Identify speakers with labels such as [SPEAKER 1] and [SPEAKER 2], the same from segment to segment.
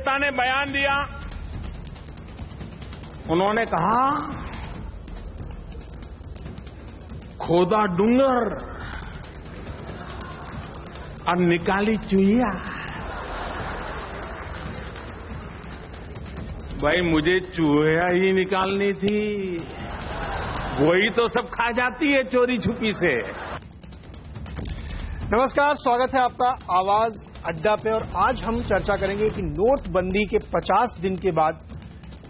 [SPEAKER 1] नेता ने बयान दिया, उन्होंने कहा खोदा डूंगर और निकाली चुहिया। भाई मुझे चूहिया ही निकालनी थी, वही तो सब खा जाती है चोरी छुपी से।
[SPEAKER 2] नमस्कार, स्वागत है आपका आवाज अड्डा पे। और आज हम चर्चा करेंगे कि नोटबंदी के 50 दिन के बाद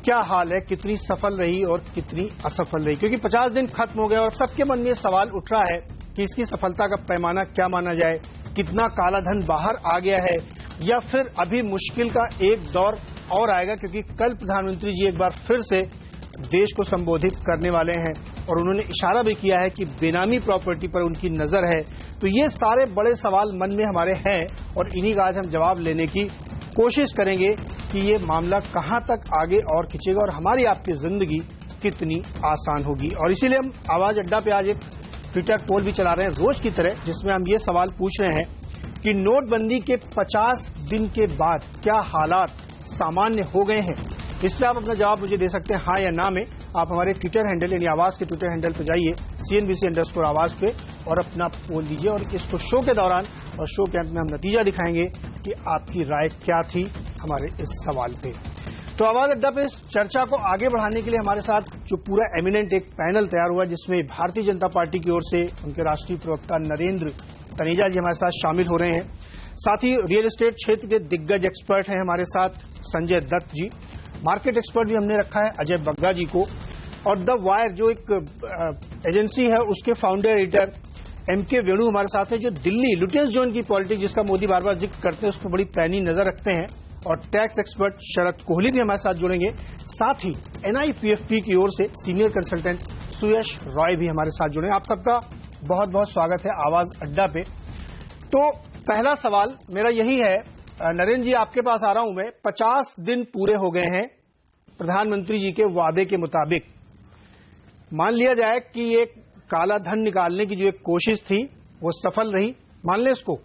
[SPEAKER 2] क्या हाल है, कितनी सफल रही और कितनी असफल रही। क्योंकि 50 दिन खत्म हो गए और सबके मन में सवाल उठ रहा है कि इसकी सफलता का पैमाना क्या माना जाए, कितना काला धन बाहर आ गया है या फिर अभी मुश्किल का एक दौर और आएगा। क्योंकि कल प्रधानमंत्री जी एक बार फिर से देश को संबोधित करने वाले हैं और उन्होंने इशारा भी किया है कि बेनामी प्रॉपर्टी पर उनकी नजर है। तो ये सारे बड़े सवाल मन में हमारे हैं और इन्हीं का आज हम जवाब लेने की कोशिश करेंगे कि ये मामला कहां तक आगे और खिंचेगा और हमारी आपकी जिंदगी कितनी आसान होगी। और इसीलिए हम आवाज अड्डा पे आज एक ट्विटर पोल भी चला रहे हैं रोज की तरह, जिसमें हम ये सवाल पूछ रहे हैं कि नोटबंदी के 50 दिन के बाद क्या हालात सामान्य हो गए हैं। इसलिए आप अपना जवाब मुझे दे सकते हैं हाँ या ना में। आप हमारे ट्विटर हैंडल यानी आवाज के ट्विटर हैंडल पर जाइए CNBC_आवाज पे और अपना पोल दीजिए। और इसको शो के दौरान और शो के अंत में हम नतीजा दिखाएंगे कि आपकी राय क्या थी हमारे इस सवाल पे। तो आवाज अड्डा पे इस चर्चा को आगे बढ़ाने के लिए हमारे साथ जो पूरा एमिनेंट एक पैनल तैयार हुआ, जिसमें भारतीय जनता पार्टी की ओर से उनके राष्ट्रीय प्रवक्ता नरेंद्र तनेजा जी हमारे साथ शामिल हो रहे हैं। साथ ही रियल एस्टेट क्षेत्र के दिग्गज एक्सपर्ट हैं हमारे साथ संजय दत्त जी, मार्केट एक्सपर्ट भी हमने रखा है अजय बग्गा जी को, और द वायर जो एक एजेंसी है उसके फाउंडर एडिटर MK वेणु हमारे साथ हैं, जो दिल्ली लुटियंस जोन की पॉलिटिक्स जिसका मोदी बार बार जिक्र करते हैं उस पर बड़ी पैनी नजर रखते हैं, और टैक्स एक्सपर्ट शरद कोहली भी हमारे साथ जुड़ेंगे। साथ ही NIPFP की ओर से सीनियर कंसल्टेंट सुयश रॉय भी हमारे साथ जुड़े। आप सबका बहुत बहुत स्वागत है आवाज अड्डा पे। तो पहला सवाल मेरा यही है, नरेंद्र जी आपके पास आ रहा हूं मैं। 50 दिन पूरे हो गए हैं प्रधानमंत्री जी के वादे के मुताबिक। मान लिया जाए कि ये काला धन निकालने की जो एक कोशिश थी वो सफल रही, मान लें इसको।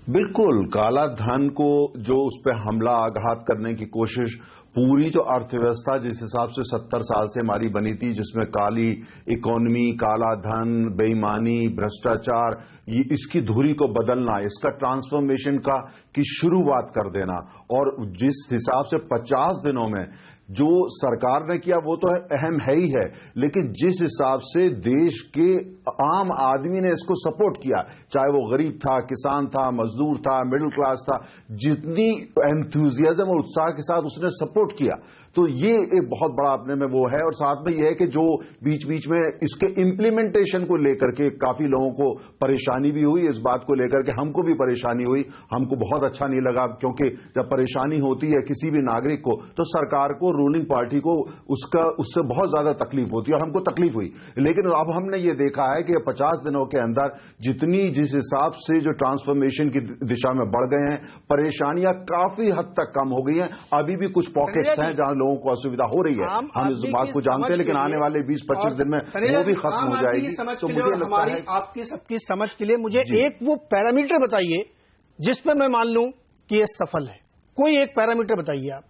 [SPEAKER 3] बिल्कुल, काला धन को जो उस पर हमला आघात करने की कोशिश, पूरी जो अर्थव्यवस्था जिस हिसाब से 70 साल से हमारी बनी थी, जिसमें काली इकोनॉमी, काला धन, बेईमानी, भ्रष्टाचार, ये इसकी धुरी को बदलना, इसका ट्रांसफॉर्मेशन की शुरुआत कर देना। और जिस हिसाब से 50 दिनों में जो सरकार ने किया वो तो अहम है ही है, लेकिन जिस हिसाब से देश के आम आदमी ने इसको सपोर्ट किया, चाहे वो गरीब था, किसान था, मजदूर था, मिडिल क्लास था, जितनी एंथुजियाज्म और उत्साह के साथ उसने सपोर्ट किया, तो ये एक बहुत बड़ा अपने में वो है। और साथ में ये है कि जो बीच बीच में इसके इम्प्लीमेंटेशन को लेकर के काफी लोगों को परेशानी भी हुई, इस बात को लेकर के हमको भी परेशानी हुई, हमको बहुत अच्छा नहीं लगा। क्योंकि जब परेशानी होती है किसी भी नागरिक को, तो सरकार को, रूलिंग पार्टी को उससे बहुत ज्यादा तकलीफ होती है, और हमको तकलीफ हुई। लेकिन अब हमने ये देखा है कि 50 दिनों के अंदर जिस हिसाब से जो ट्रांसफॉर्मेशन की दिशा में बढ़ गए हैं, परेशानियां काफी हद तक कम हो गई हैं। अभी भी कुछ पॉकेट्स हैं जहां लोगों को असुविधा हो रही है, हम इस बात को जानते हैं, लेकिन आने वाले 20-25 दिन में वो भी खत्म हो जाएगी। तो मुझे लगता है
[SPEAKER 2] आपकी सबकी समझ के लिए मुझे एक वो पैरामीटर बताइए जिस पे मैं मान लूं कि ये सफल है। कोई एक पैरामीटर बताइए आप।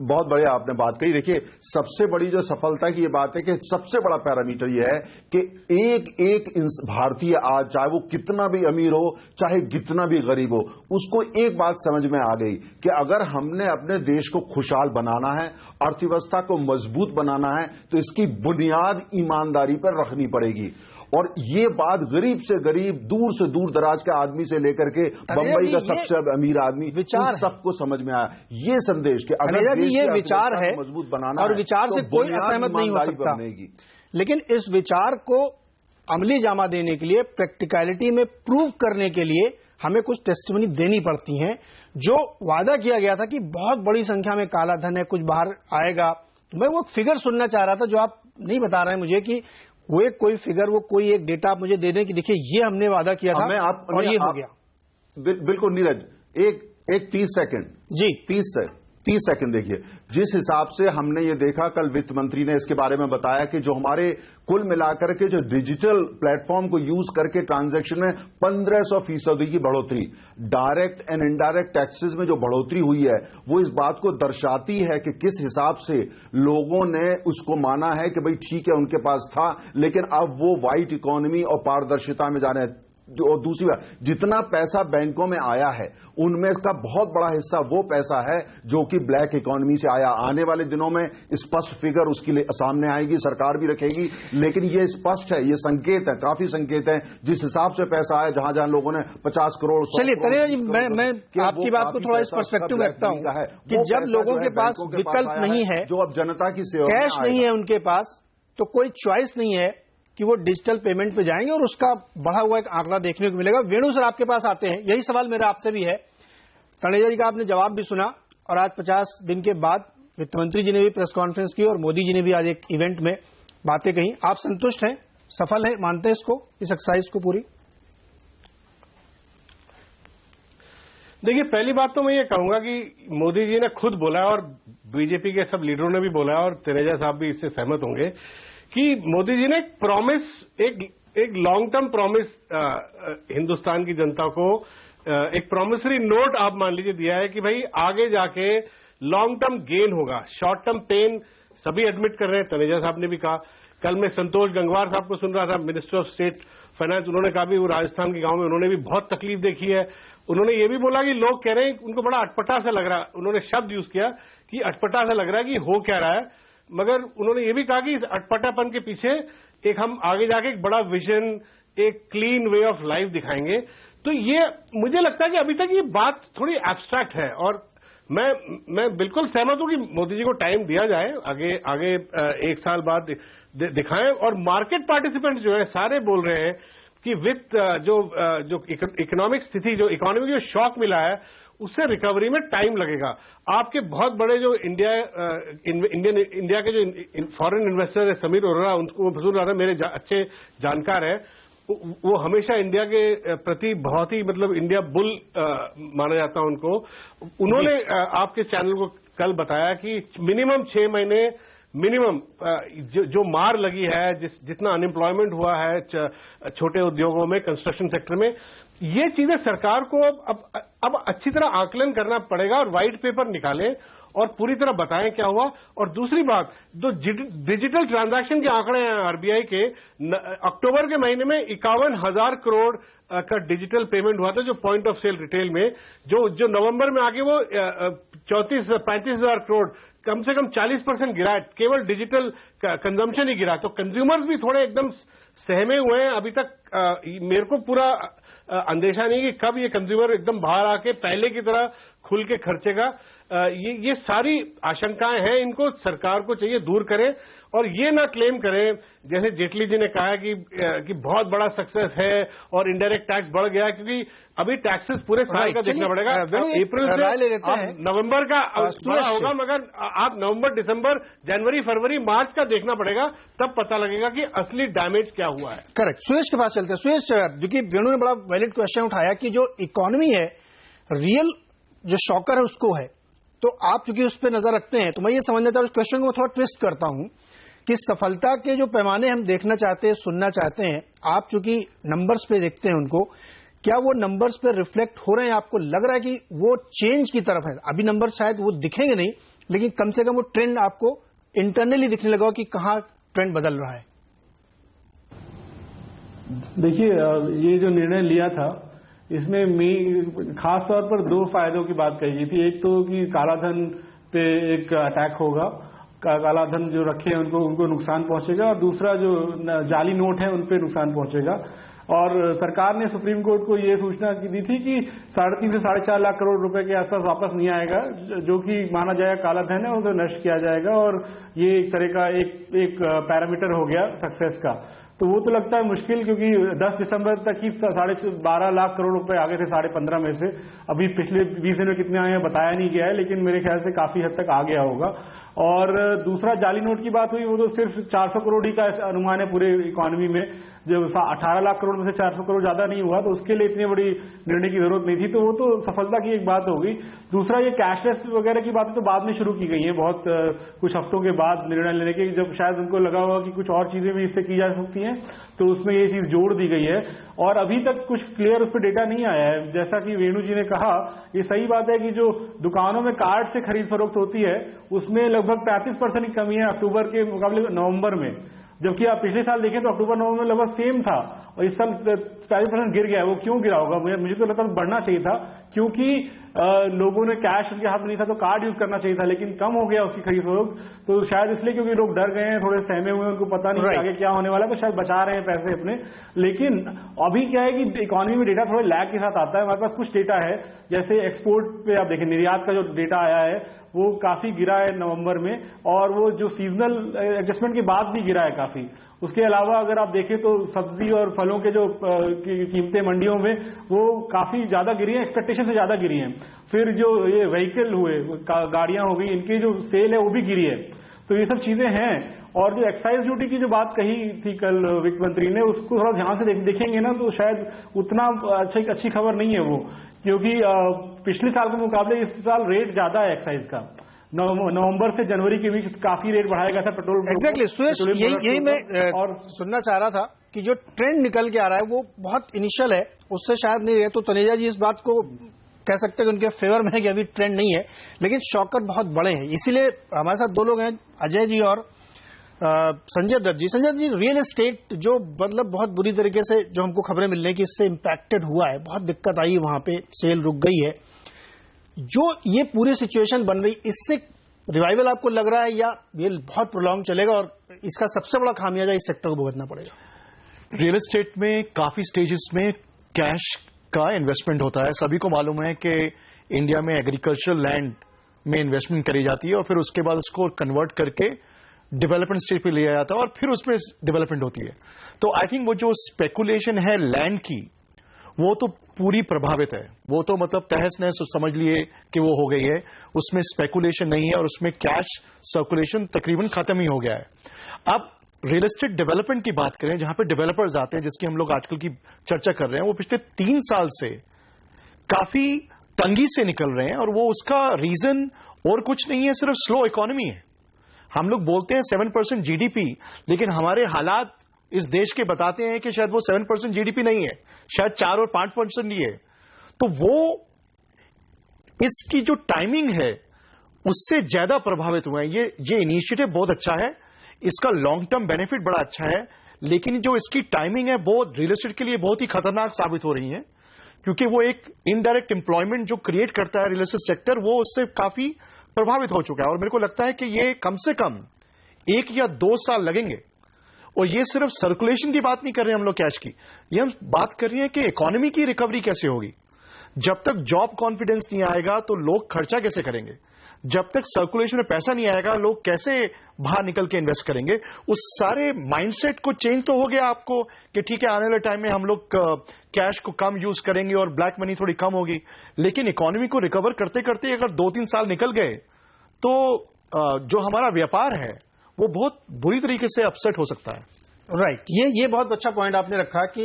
[SPEAKER 3] बहुत बढ़िया आपने बात कही। देखिए, सबसे बड़ी जो सफलता की ये बात है कि सबसे बड़ा पैरामीटर ये है कि एक भारतीय आज, चाहे वो कितना भी अमीर हो, चाहे कितना भी गरीब हो, उसको एक बात समझ में आ गई कि अगर हमने अपने देश को खुशहाल बनाना है, अर्थव्यवस्था को मजबूत बनाना है, तो इसकी बुनियाद ईमानदारी पर रखनी पड़ेगी। और ये बात गरीब से गरीब, दूर से दूर दराज के आदमी से लेकर के बंबई का सबसे अमीर आदमी, विचार सबको समझ में आया ये संदेश कि अगर
[SPEAKER 2] ये विचार है
[SPEAKER 3] मजबूत बनाना
[SPEAKER 2] और विचार से कोई असहमत नहीं हो सकता, लेकिन इस विचार को अमली जामा देने के लिए, प्रैक्टिकलिटी में प्रूव करने के लिए हमें कुछ टेस्टिमनी देनी पड़ती हैं। जो वादा किया गया था कि बहुत बड़ी संख्या में काला धन है, कुछ बाहर आएगा, तो मैं वो फिगर सुनना चाह रहा था जो आप नहीं बता रहे हैं मुझे, कि वो एक कोई फिगर, वो कोई एक डेटा आप मुझे दे दें कि देखिए ये हमने वादा किया था और ये हो गया।
[SPEAKER 3] बिल्कुल नीरज, एक 30 सेकंड
[SPEAKER 2] जी,
[SPEAKER 3] 30 से 30 सेकंड देखिए, जिस हिसाब से हमने ये देखा, कल वित्त मंत्री ने इसके बारे में बताया कि जो हमारे कुल मिलाकर के जो डिजिटल प्लेटफॉर्म को यूज करके ट्रांजैक्शन में 1500% की बढ़ोतरी, डायरेक्ट एंड इनडायरेक्ट टैक्सेस में जो बढ़ोतरी हुई है, वो इस बात को दर्शाती है कि किस हिसाब से लोगों ने उसको माना है कि भाई ठीक है उनके पास था, लेकिन अब वो व्हाइट इकोनॉमी और पारदर्शिता में जाने। और दूसरी बात, जितना पैसा बैंकों में आया है उनमें का बहुत बड़ा हिस्सा वो पैसा है जो कि ब्लैक इकोनॉमी से आया। आने वाले दिनों में स्पष्ट फिगर उसके लिए सामने आएगी, सरकार भी रखेगी, लेकिन ये स्पष्ट है, ये संकेत है, काफी संकेत है जिस हिसाब से पैसा आया, जहां जहां लोगों ने 50 करोड़।
[SPEAKER 2] चलिए तनेजा जी, मैं आपकी बात को थोड़ा इस पर्सपेक्टिव में रखता हूं कि जब लोगों के पास विकल्प नहीं है,
[SPEAKER 3] जो अब जनता की सेवा,
[SPEAKER 2] कैश नहीं है उनके पास, तो कोई चॉइस नहीं है कि वो डिजिटल पेमेंट पे जाएंगे और उसका बढ़ा हुआ एक आंकड़ा देखने को मिलेगा। वेणु सर आपके पास आते हैं, यही सवाल मेरा आपसे भी है। तनेजा जी का आपने जवाब भी सुना और आज 50 दिन के बाद वित्त मंत्री जी ने भी प्रेस कॉन्फ्रेंस की और मोदी जी ने भी आज एक इवेंट में बातें कही। आप संतुष्ट हैं, सफल हैं, मानते हैं इसको, इस एक्सरसाइज को पूरी?
[SPEAKER 4] देखिए, पहली बात तो मैं ये कहूंगा कि मोदी जी ने खुद बोला और बीजेपी के सब लीडरों ने भी बोला और तनेजा साहब भी इससे सहमत होंगे कि मोदी जी ने एक प्रॉमिस, एक लॉन्ग टर्म प्रॉमिस हिंदुस्तान की जनता को, एक प्रॉमिसरी नोट आप मान लीजिए दिया है कि भाई आगे जाके लॉन्ग टर्म गेन होगा, शॉर्ट टर्म पेन सभी एडमिट कर रहे हैं। तनेजा साहब ने भी कहा, कल मैं संतोष गंगवार साहब को सुन रहा था, मिनिस्टर ऑफ स्टेट फाइनेंस, उन्होंने कहा भी वो राजस्थान के गांव में उन्होंने भी बहुत तकलीफ देखी है। उन्होंने ये भी बोला कि लोग कह रहे हैं उनको बड़ा अटपटा सा लग रहा है, उन्होंने शब्द यूज किया कि अटपटा सा लग रहा है कि हो क्या रहा है, मगर उन्होंने ये भी कहा कि इस अटपटापन के पीछे एक हम आगे जाके एक बड़ा विजन, एक क्लीन वे ऑफ लाइफ दिखाएंगे। तो ये मुझे लगता है कि अभी तक ये बात थोड़ी एब्स्ट्रैक्ट है और मैं बिल्कुल सहमत हूं कि मोदी जी को टाइम दिया जाए, आगे एक साल बाद दिखाएं। और मार्केट पार्टिसिपेंट्स जो है सारे बोल रहे हैं कि वित्त जो इकोनॉमिक स्थिति, जो इकोनॉमी को शॉक मिला है, उससे रिकवरी में टाइम लगेगा। आपके बहुत बड़े जो इंडिया के जो फॉरेन इन्वेस्टर है, समीर अरोड़ा, उनको सुन रहा था, मेरे अच्छे जानकार है, वो हमेशा इंडिया के प्रति बहुत ही मतलब इंडिया बुल माना जाता है उनको। उन्होंने आपके चैनल को कल बताया कि मिनिमम 6 महीने मिनिमम जो मार लगी है, जितना अनएम्प्लॉयमेंट हुआ है छोटे उद्योगों में, कंस्ट्रक्शन सेक्टर में, ये चीजें सरकार को अब अच्छी तरह आकलन करना पड़ेगा और व्हाइट पेपर निकालें और पूरी तरह बताएं क्या हुआ। और दूसरी बात, जो डिजिटल ट्रांजैक्शन के आंकड़े हैं आरबीआई के, अक्टूबर के महीने में 51,000 करोड़ का डिजिटल पेमेंट हुआ था, जो पॉइंट ऑफ सेल रिटेल में, जो नवंबर में आके वो 35,000 करोड़, कम से कम 40% गिरा है, केवल डिजिटल कंजम्पशन ही गिरा। तो कंज्यूमर्स भी थोड़े एकदम सहमे हुए हैं। अभी तक मेरे को पूरा अंदेशा नहीं कि कब ये कंज्यूमर एकदम बाहर आके पहले की तरह खुल के खर्चेगा। ये सारी आशंकाएं हैं, इनको सरकार को चाहिए दूर करें और ये ना क्लेम करें जैसे जेटली जी ने कहा कि बहुत बड़ा सक्सेस है और इनडायरेक्ट टैक्स बढ़ गया, क्योंकि अभी टैक्सेस पूरे साल का देखना पड़ेगा। अप्रैल से नवंबर का बड़ा होगा, मगर आप नवंबर, दिसंबर, जनवरी, फरवरी, मार्च का देखना पड़ेगा, तब पता लगेगा कि असली डैमेज क्या हुआ है।
[SPEAKER 2] करेक्ट। सुरेश के पास चलते हैं। सुरेश, क्योंकि वेणु ने बड़ा वैलिड क्वेश्चन उठाया कि जो इकोनॉमी है, रियल जो शॉकर है उसको है, तो आप चूंकि उस पर नजर रखते हैं, तो मैं ये समझना चाहता हूं, क्वेश्चन को थोड़ा ट्विस्ट करता हूं कि सफलता के जो पैमाने हम देखना चाहते हैं, सुनना चाहते हैं, आप चूंकि नंबर्स पे देखते हैं उनको, क्या वो नंबर्स पे रिफ्लेक्ट हो रहे हैं? आपको लग रहा है कि वो चेंज की तरफ है? अभी नंबर शायद वो दिखेंगे नहीं, लेकिन कम से कम वो ट्रेंड आपको इंटरनली दिखने लगा कि कहां ट्रेंड बदल रहा है।
[SPEAKER 5] देखिए, ये जो निर्णय लिया था, इसमें खास तौर पर 2 फायदों की बात कही गई थी। एक तो कि कालाधन पे एक अटैक होगा, कालाधन जो रखे हैं उनको नुकसान पहुंचेगा, और दूसरा जो जाली नोट है उन पे नुकसान पहुंचेगा। और सरकार ने सुप्रीम कोर्ट को ये सूचना दी थी कि 3.5 से 4.5 लाख करोड़ रुपए के आसपास वापस नहीं आएगा, जो कि माना जाएगा कालाधन है, उसे नष्ट किया जाएगा। और ये एक तरह का एक पैरामीटर हो गया सक्सेस का। तो वो तो लगता है मुश्किल, क्योंकि 10 दिसंबर तक ही 12.5 लाख करोड़ रुपए आगे थे 15.5 में से। अभी पिछले 20 दिन में कितने आए हैं बताया नहीं गया है, लेकिन मेरे ख्याल से काफी हद तक आ गया होगा। और दूसरा जाली नोट की बात हुई, वो तो सिर्फ 400 करोड़ ही का अनुमान है पूरे इकोनॉमी में, जब 18 लाख करोड़ में से 400 करोड़ ज्यादा नहीं हुआ, तो उसके लिए इतनी बड़ी निर्णय की जरूरत नहीं थी। तो वो तो सफलता की एक बात होगी। दूसरा, ये कैशलेस वगैरह की बातें तो बाद में शुरू की गई है, बहुत कुछ हफ्तों के बाद निर्णय लेने के, जब शायद उनको लगा होगा कि कुछ और चीजें भी इससे की जा सकती हैं, तो उसमें ये चीज जोड़ दी गई है। और अभी तक कुछ क्लियर उस पर डेटा नहीं आया है। जैसा कि वेणु जी ने कहा, ये सही बात है कि जो दुकानों में कार्ड से खरीद फरोख्त होती है उसमें लगभग 35% की कमी है अक्टूबर के मुकाबले नवंबर में, जबकि आप पिछले साल देखें तो अक्टूबर नवंबर में लगभग सेम था, और इस साल 40% गिर गया है। वो क्यों गिरा होगा? मुझे तो लगता है बढ़ना चाहिए था, क्योंकि लोगों ने कैश उनके हाथ में नहीं था तो कार्ड यूज करना चाहिए था, लेकिन कम हो गया उसकी खरीद फरोख्त। तो शायद इसलिए क्योंकि लोग डर गए हैं, थोड़े सहमे हुए हैं, उनको पता नहीं कि आगे क्या होने वाला है, तो शायद बचा रहे हैं पैसे अपने। लेकिन अभी क्या है कि इकोनॉमी में डेटा थोड़े लैग के साथ आता है। हमारे पास कुछ डेटा है, जैसे एक्सपोर्ट पे आप देखें, निर्यात का जो डेटा आया है वो काफी गिरा है नवंबर में, और वो जो सीजनल एडजस्टमेंट के बाद भी गिरा है काफी। उसके अलावा अगर आप देखें तो सब्जी और फलों के जो कीमतें मंडियों में वो काफी ज्यादा गिरी हैं, एक्सपेक्टेशन से ज्यादा गिरी हैं। फिर जो ये व्हीकल हुए, गाड़ियां हो गई, इनकी जो सेल है वो भी गिरी है। तो ये सब चीजें हैं। और जो एक्साइज ड्यूटी की जो बात कही थी कल वित्त मंत्री ने, उसको थोड़ा ध्यान से देखेंगे ना तो शायद उतना अच्छी खबर नहीं है वो, क्योंकि पिछले साल के मुकाबले इस साल रेट ज्यादा है एक्साइज का। नवंबर से जनवरी के बीच काफी रेट बढ़ाया गया था पेट्रोल।
[SPEAKER 2] एग्जैक्टली सुरेश, यही मैं और सुनना चाह रहा था कि जो ट्रेंड निकल के आ रहा है वो बहुत इनिशियल है, उससे शायद नहीं है। तो तनेजा जी इस बात को कह सकते हैं कि उनके फेवर में है कि अभी ट्रेंड नहीं है, लेकिन शॉकर बहुत बड़े हैं। इसीलिए हमारे साथ दो लोग हैं, अजय जी और संजय दत्त जी। संजय जी, रियल एस्टेट जो मतलब बहुत बुरी तरीके से जो हमको खबरें मिल रही है कि इससे इम्पैक्टेड हुआ है, बहुत दिक्कत आई, वहां पे सेल रुक गई है, जो ये पूरी सिचुएशन बन रही, इससे रिवाइवल आपको लग रहा है या ये बहुत प्रोलॉन्ग चलेगा और इसका सबसे बड़ा खामियाजा इस सेक्टर को भुगतना पड़ेगा?
[SPEAKER 6] रियल एस्टेट में काफी स्टेजेस में कैश का इन्वेस्टमेंट होता है। सभी को मालूम है कि इंडिया में एग्रीकल्चरल लैंड में इन्वेस्टमेंट करी जाती है और फिर उसके बाद उसको कन्वर्ट करके डेवलपमेंट स्टेज पे लिया जाता है और फिर उसमें डेवलपमेंट होती है। तो आई थिंक वो जो स्पेकुलेशन है लैंड की, वो तो पूरी प्रभावित है। वो तो मतलब तहस नहस समझ लिए कि वो हो गई है, उसमें स्पेकुलेशन नहीं है और उसमें कैश सर्कुलेशन तकरीबन खत्म ही हो गया है। अब रियल एस्टेट डेवलपमेंट की बात करें, जहां पे डेवलपर्स आते हैं, जिसकी हम लोग आजकल की चर्चा कर रहे हैं, वो पिछले 3 साल से काफी तंगी से निकल रहे हैं और वो उसका रीजन और कुछ नहीं है, सिर्फ स्लो इकोनॉमी है। हम लोग बोलते हैं 7% जीडीपी, लेकिन हमारे हालात इस देश के बताते हैं कि शायद वो 7% जीडीपी नहीं है, शायद 4 और 5% ही है। तो वो इसकी जो टाइमिंग है उससे ज्यादा प्रभावित हुए हैं। ये इनिशिएटिव बहुत अच्छा है, इसका लॉन्ग टर्म बेनिफिट बड़ा अच्छा है, लेकिन जो इसकी टाइमिंग है वो रियल एस्टेट के लिए बहुत ही खतरनाक साबित हो रही है, क्योंकि वो एक इनडायरेक्ट एम्प्लॉयमेंट जो क्रिएट करता है रियल एस्टेट सेक्टर, वो उससे काफी प्रभावित हो चुका है। और मेरे को लगता है कि ये कम से कम 1 या 2 साल लगेंगे। और ये सिर्फ सर्कुलेशन की बात नहीं कर रहे हम लोग कैश की, ये हम बात कर रहे हैं कि इकोनॉमी की रिकवरी कैसे होगी। जब तक जॉब कॉन्फिडेंस नहीं आएगा तो लोग खर्चा कैसे करेंगे, जब तक सर्कुलेशन में पैसा नहीं आएगा लोग कैसे बाहर निकल के इन्वेस्ट करेंगे। उस सारे माइंडसेट को चेंज तो हो गया आपको कि ठीक है आने वाले टाइम में हम लोग कैश को कम यूज करेंगे और ब्लैक मनी थोड़ी कम होगी, लेकिन इकोनॉमी को रिकवर करते करते अगर 2-3 साल निकल गए तो जो हमारा व्यापार है वो बहुत बुरी तरीके से अपसेट हो सकता है।
[SPEAKER 2] राइट, ये बहुत अच्छा पॉइंट आपने रखा कि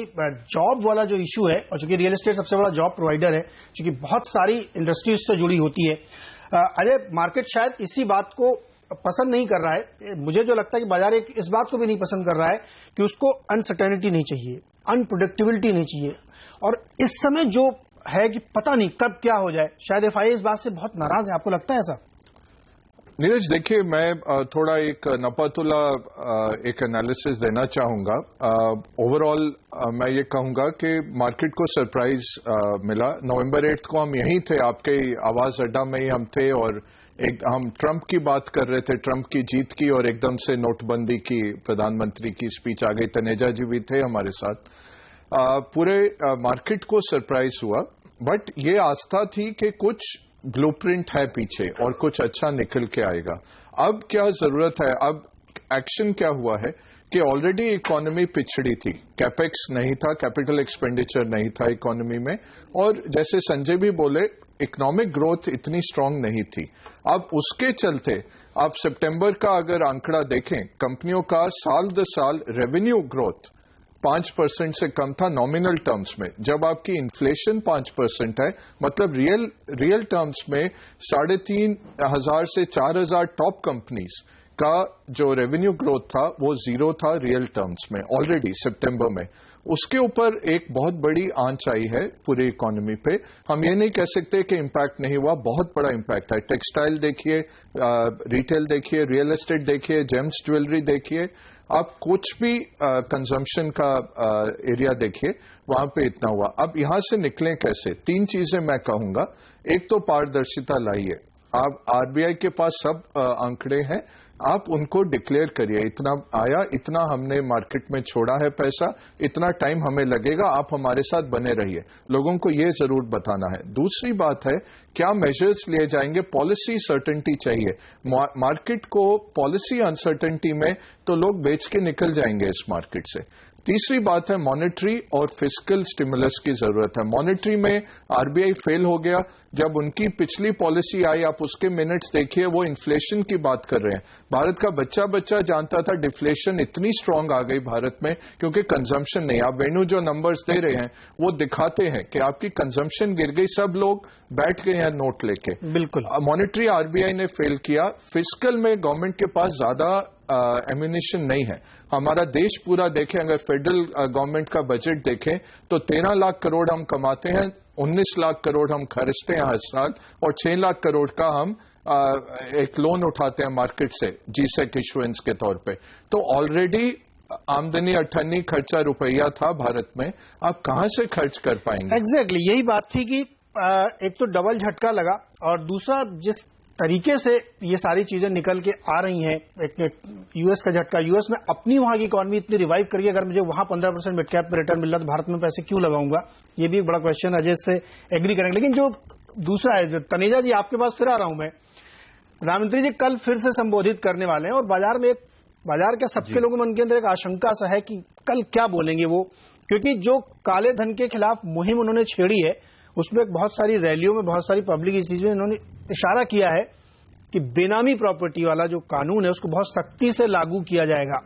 [SPEAKER 2] जॉब वाला जो इशू है, और चूंकि रियल एस्टेट सबसे बड़ा जॉब प्रोवाइडर है, क्योंकि बहुत सारी इंडस्ट्रीज से जुड़ी होती है। अजय, मार्केट शायद इसी बात को पसंद नहीं कर रहा है। मुझे जो लगता है कि बाजार इस बात को भी नहीं पसंद कर रहा है कि उसको अनसर्टेनिटी नहीं चाहिए, अनप्रोडक्टिबिलिटी नहीं चाहिए, और इस समय जो है कि पता नहीं कब क्या हो जाए, शायद एफआईआई इस बात से बहुत नाराज है। आपको लगता है ऐसा?
[SPEAKER 7] नीरज, देखिए, मैं थोड़ा एक नपातुला एक एनालिसिस देना चाहूंगा। ओवरऑल मैं ये कहूंगा कि मार्केट को सरप्राइज मिला। नवंबर 8 को हम यहीं थे, आपके आवाज अड्डा में ही हम थे, और हम ट्रंप की बात कर रहे थे, ट्रंप की जीत की, और एकदम से नोटबंदी की प्रधानमंत्री की स्पीच आ गई। तनेजा जी भी थे हमारे साथ। पूरे मार्केट को सरप्राइज हुआ, बट ये आस्था थी कि कुछ ब्लूप्रिंट है पीछे और कुछ अच्छा निकल के आएगा। अब क्या जरूरत है, अब एक्शन क्या हुआ है कि ऑलरेडी इकोनॉमी पिछड़ी थी, कैपेक्स नहीं था, कैपिटल एक्सपेंडिचर नहीं था इकोनॉमी में, और जैसे संजय भी बोले इकोनॉमिक ग्रोथ इतनी स्ट्रांग नहीं थी। अब उसके चलते आप सितंबर का अगर आंकड़ा देखें, कंपनियों का साल दर साल रेवेन्यू ग्रोथ 5% से कम था नॉमिनल टर्म्स में। जब आपकी इन्फ्लेशन 5% है, मतलब रियल टर्म्स में 3,500 से 4,000 टॉप कंपनीज का जो रेवेन्यू ग्रोथ था वो जीरो था रियल टर्म्स में ऑलरेडी सितंबर में। उसके ऊपर एक बहुत बड़ी आंच आई है पूरी इकोनॉमी पे। हम ये नहीं कह सकते कि इम्पैक्ट नहीं हुआ, बहुत बड़ा इम्पैक्ट है। टेक्सटाइल देखिए, रिटेल देखिए, रियल एस्टेट देखिए, जेम्स ज्वेलरी देखिए, आप कुछ भी कंजम्पशन का एरिया देखिए, वहां पे इतना हुआ। अब यहां से निकलें कैसे? 3 चीजें मैं कहूंगा। एक तो पारदर्शिता लाइए। आप आरबीआई के पास सब आंकड़े हैं, आप उनको डिक्लेयर करिए, इतना आया, इतना हमने मार्केट में छोड़ा है पैसा, इतना टाइम हमें लगेगा, आप हमारे साथ बने रहिए। लोगों को ये जरूर बताना है। दूसरी बात है, क्या मेजर्स लिए जाएंगे? पॉलिसी सर्टेनिटी चाहिए। मार्केट को पॉलिसी अनसर्टेनिटी में तो लोग बेच के निकल जाएंगे इस मार्केट से। तीसरी बात है मॉनेटरी और फिस्कल स्टिमुलस की जरूरत है। मॉनेटरी में आरबीआई फेल हो गया। जब उनकी पिछली पॉलिसी आई, आप उसके मिनट्स देखिए, वो इन्फ्लेशन की बात कर रहे हैं। भारत का बच्चा जानता था डिफ्लेशन इतनी स्ट्रांग आ गई भारत में क्योंकि कंजम्पशन नहीं। आप वेणु जो नंबर्स दे रहे हैं वो दिखाते हैं कि आपकी कंजम्पशन गिर गई, सब लोग बैठ गए हैं नोट लेके।
[SPEAKER 2] बिल्कुल
[SPEAKER 7] मॉनेटरी आरबीआई ने फेल किया। फिस्कल में गवर्नमेंट के पास ज्यादा एम्यूनिशन नहीं है। हमारा देश पूरा देखें, अगर फेडरल गवर्नमेंट का बजट देखें तो 13 लाख करोड़ हम कमाते हैं, 19 लाख करोड़ हम खर्चते हैं हर साल, और 6 लाख करोड़ का हम एक लोन उठाते हैं मार्केट से जीसेक इश्यूएंस के तौर पे। तो ऑलरेडी आमदनी अठन्नी खर्चा रुपया था भारत में, आप कहां से खर्च कर पाएंगे?
[SPEAKER 2] एग्जैक्टली यही बात थी कि एक तो डबल झटका लगा, और दूसरा जिस तरीके से ये सारी चीजें निकल के आ रही हैं, एक यूएस का झटका। यूएस में अपनी वहां की इकोनॉमी इतनी रिवाइव करी, अगर मुझे वहां 15% मिड कैप में रिटर्न मिल रहा तो भारत में पैसे क्यों लगाऊंगा? ये भी एक बड़ा क्वेश्चन। अजय से एग्री करेंगे। लेकिन जो दूसरा है, तनेजा जी आपके पास फिर आ रहा हूं मैं। प्रधानमंत्री जी कल फिर से संबोधित करने वाले हैं, और बाजार के सबके लोगों में उनके अंदर एक आशंका सा है कि कल क्या बोलेंगे वो, क्योंकि जो काले धन के खिलाफ मुहिम उन्होंने छेड़ी है उसमें बहुत सारी रैलियों में, बहुत सारी पब्लिक चीजों में उन्होंने इशारा किया है कि बेनामी प्रॉपर्टी वाला जो कानून है उसको बहुत सख्ती से लागू किया जाएगा।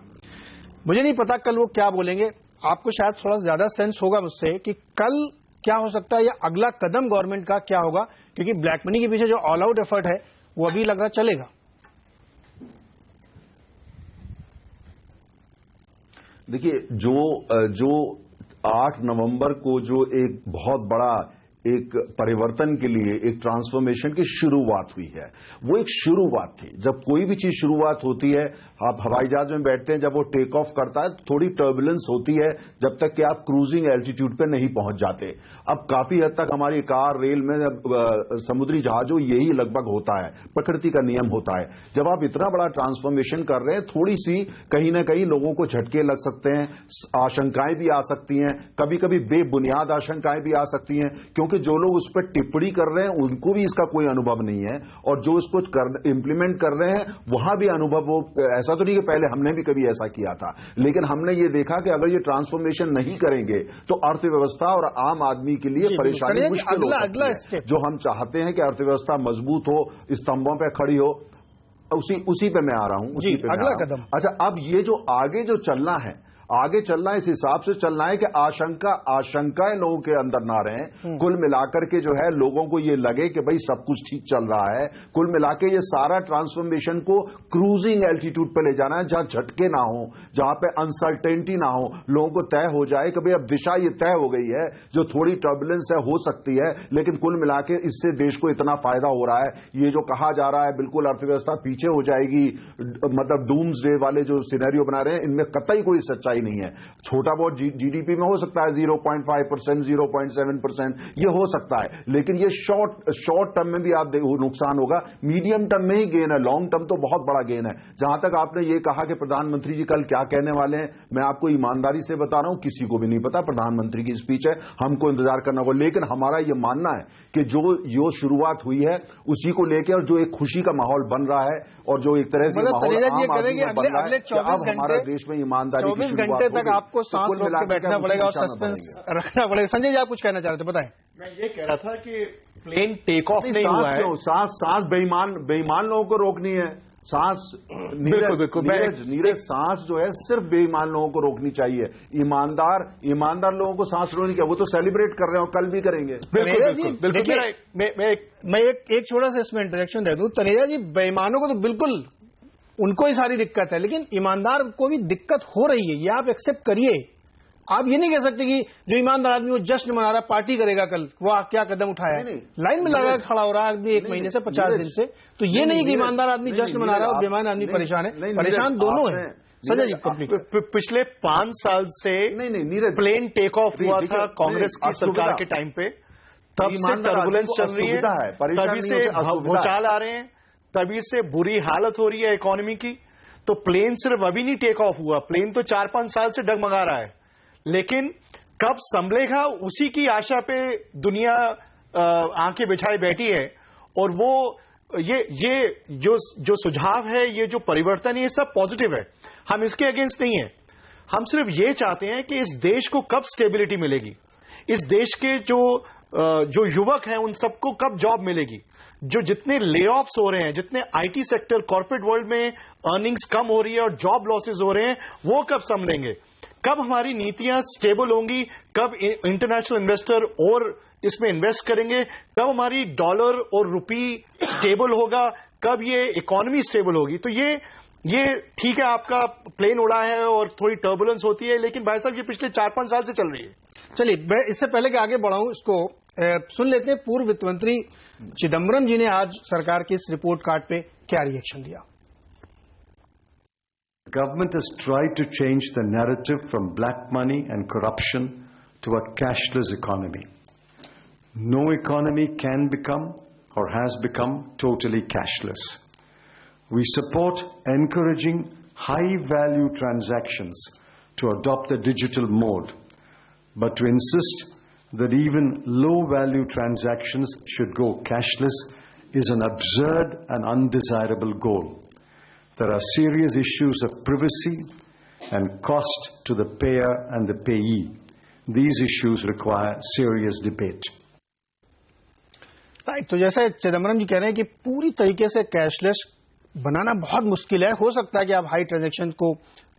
[SPEAKER 2] मुझे नहीं पता कल वो क्या बोलेंगे, आपको शायद थोड़ा ज्यादा सेंस होगा मुझसे कि कल क्या हो सकता है या अगला कदम गवर्नमेंट का क्या होगा, क्योंकि ब्लैक मनी के पीछे जो ऑल आउट एफर्ट है वो अभी लग रहा चलेगा।
[SPEAKER 3] देखिए, जो 8 नवंबर को जो एक बहुत बड़ा एक परिवर्तन के लिए, एक ट्रांसफॉर्मेशन की शुरुआत हुई है, वो एक शुरुआत थी। जब कोई भी चीज शुरुआत होती है, आप हवाई जहाज में बैठते हैं, जब वो टेक ऑफ करता है थोड़ी टर्बुलेंस होती है जब तक कि आप क्रूजिंग एल्टीट्यूड पे नहीं पहुंच जाते। अब काफी हद तक हमारी कार, रेल में, समुद्री जहाजों, यही लगभग होता है, प्रकृति का नियम होता है। जब आप इतना बड़ा ट्रांसफॉर्मेशन कर रहे हैं, थोड़ी सी कहीं ना कहीं लोगों को झटके लग सकते हैं, आशंकाएं भी आ सकती हैं, कभी कभी बेबुनियाद आशंकाएं भी आ सकती हैं, क्योंकि जो लोग उस पर टिप्पणी कर रहे हैं उनको भी इसका कोई अनुभव नहीं है, और जो इसको इंप्लीमेंट कर रहे हैं वहां भी अनुभव, वो ऐसा तो नहीं कि पहले हमने भी कभी ऐसा किया था, लेकिन हमने ये देखा कि अगर ये ट्रांसफॉर्मेशन नहीं करेंगे तो अर्थव्यवस्था और आम आदमी के लिए परेशानी मुश्किल हो सकती है। जो हम चाहते हैं कि अर्थव्यवस्था मजबूत हो, स्तंभों पर खड़ी हो, उसी पे मैं आ रहा हूं।
[SPEAKER 2] जी, अगला कदम।
[SPEAKER 3] अच्छा, अब ये जो आगे जो चलना है, आगे चलना इस हिसाब से चलना है कि आशंकाएं लोगों के अंदर ना रहें। कुल मिलाकर के जो है लोगों को ये लगे कि भाई सब कुछ ठीक चल रहा है। कुल मिलाकर ये सारा ट्रांसफॉर्मेशन को क्रूजिंग एल्टीट्यूड पे ले जाना है, जहां झटके ना हो, जहां पे अनसर्टेनिटी ना हो, लोगों को तय हो जाए कि भाई अब दिशा ये तय हो गई है। जो थोड़ी टर्बुलेंस है हो सकती है, लेकिन कुल मिलाकर इससे देश को इतना फायदा हो रहा है। ये जो कहा जा रहा है बिल्कुल अर्थव्यवस्था पीछे हो जाएगी, मतलब डूम्सडे वाले जो सिनेरियो बना रहे हैं, इनमें कतई कोई सच्चाई नहीं है। छोटा बहुत जीडीपी में हो सकता है 0.5%, 0.7%, ये हो सकता है, लेकिन ये शॉर्ट टर्म में भी आप नुकसान होगा, मीडियम टर्म में ही गेन है, लॉन्ग टर्म तो बहुत बड़ा गेन है। जहां तक आपने ये कहा कि प्रधानमंत्री जी कल क्या कहने वाले हैं, मैं आपको ईमानदारी से बता रहा हूं, किसी को भी नहीं पता। प्रधानमंत्री की स्पीच है, हमको इंतजार करना होगा, लेकिन हमारा ये मानना है कि जो शुरुआत हुई है उसी को लेकर, और जो एक खुशी का माहौल बन रहा है, और जो एक तरह से माहौल
[SPEAKER 2] अगले 24
[SPEAKER 3] हमारे देश में ईमानदारी
[SPEAKER 2] 24 घंटे तक आपको सांस रोक के बैठना पड़ेगा और सस्पेंस रखना पड़ेगा। संजय जी, आप कुछ कहना चाह रहे थे, बताएं।
[SPEAKER 6] मैं ये कह रहा था कि प्लेन टेक ऑफ नहीं हुआ है।
[SPEAKER 3] सांस बेईमान लोगों को रोकनी है। सांस नीरज सांस जो है सिर्फ बेईमान लोगों को रोकनी चाहिए। ईमानदार लोगों को सांस रोकनी चाहिए। वो तो सेलिब्रेट कर रहे हो, कल भी करेंगे।
[SPEAKER 2] मैं एक छोटा सा इसमें इंटरेक्शन दे दूं। तनेजा जी, बेईमानों को तो बिल्कुल उनको ही सारी दिक्कत है, लेकिन ईमानदार को भी दिक्कत हो रही है, ये आप एक्सेप्ट करिए। आप ये नहीं कह सकते कि जो ईमानदार आदमी वो जश्न मना रहा है, पार्टी करेगा कल, वाह क्या कदम उठाया है, लाइन में लगा खड़ा हो रहा है आदमी 1 महीने से 50 दिन से, तो ये नहीं कि ईमानदार आदमी जश्न मना रहा है और बेईमान आदमी परेशान है। परेशान दोनों है। संजय जी, कंप्लीट।
[SPEAKER 6] पिछले 5 साल से
[SPEAKER 3] नीरज
[SPEAKER 6] प्लेन टेक ऑफ हुआ था कांग्रेस की सरकार के टाइम पे, तब से टर्बुलेंस चल रही है, तभी से भूचाल आ रहे हैं, तभी से बुरी हालत हो रही है इकोनॉमी की। तो प्लेन सिर्फ अभी नहीं टेक ऑफ हुआ, प्लेन तो 4-5 साल से डगमगा रहा है, लेकिन कब संभलेगा उसी की आशा पे दुनिया आंखें बिछाए बैठी है। और वो ये जो सुझाव है, ये जो परिवर्तन है, ये सब पॉजिटिव है, हम इसके अगेंस्ट नहीं है। हम सिर्फ ये चाहते हैं कि इस देश को कब स्टेबिलिटी मिलेगी, इस देश के जो युवक हैं उन सबको कब जॉब मिलेगी, जो जितने ले ऑफ्स हो रहे हैं, जितने आईटी सेक्टर कॉर्पोरेट वर्ल्ड में अर्निंग्स कम हो रही है और जॉब लॉसेस हो रहे हैं, वो कब संभलेंगे, कब हमारी नीतियां स्टेबल होंगी, कब इंटरनेशनल इन्वेस्टर और इसमें इन्वेस्ट करेंगे, कब हमारी डॉलर और रुपी स्टेबल होगा, कब ये इकोनॉमी स्टेबल होगी। तो ये ठीक है, आपका प्लेन उड़ा है और थोड़ी टर्बुलेंस होती है, लेकिन भाई साहब ये पिछले 4-5 साल से चल रही है।
[SPEAKER 2] चलिए, मैं इससे पहले कि आगे बढ़ाऊं, इसको सुन लेते हैं। पूर्व वित्त मंत्री चिदम्बरम जी ने आज सरकार के इस रिपोर्ट कार्ड पे क्या रिएक्शन दिया।
[SPEAKER 8] Government has tried to change the narrative from black money and corruption to a cashless economy. No economy can become or has become totally cashless. We support encouraging high-value transactions to adopt the digital mode, but to insist that even low-value transactions should go cashless is an absurd and undesirable goal. There are serious issues of privacy and cost to the payer and the payee. These issues require serious debate.
[SPEAKER 2] Right, तो जैसे चिदम्बरम जी कह रहे हैं कि पूरी तरीके से cashless बनाना बहुत मुश्किल है। हो सकता है कि आप हाई ट्रांजैक्शन को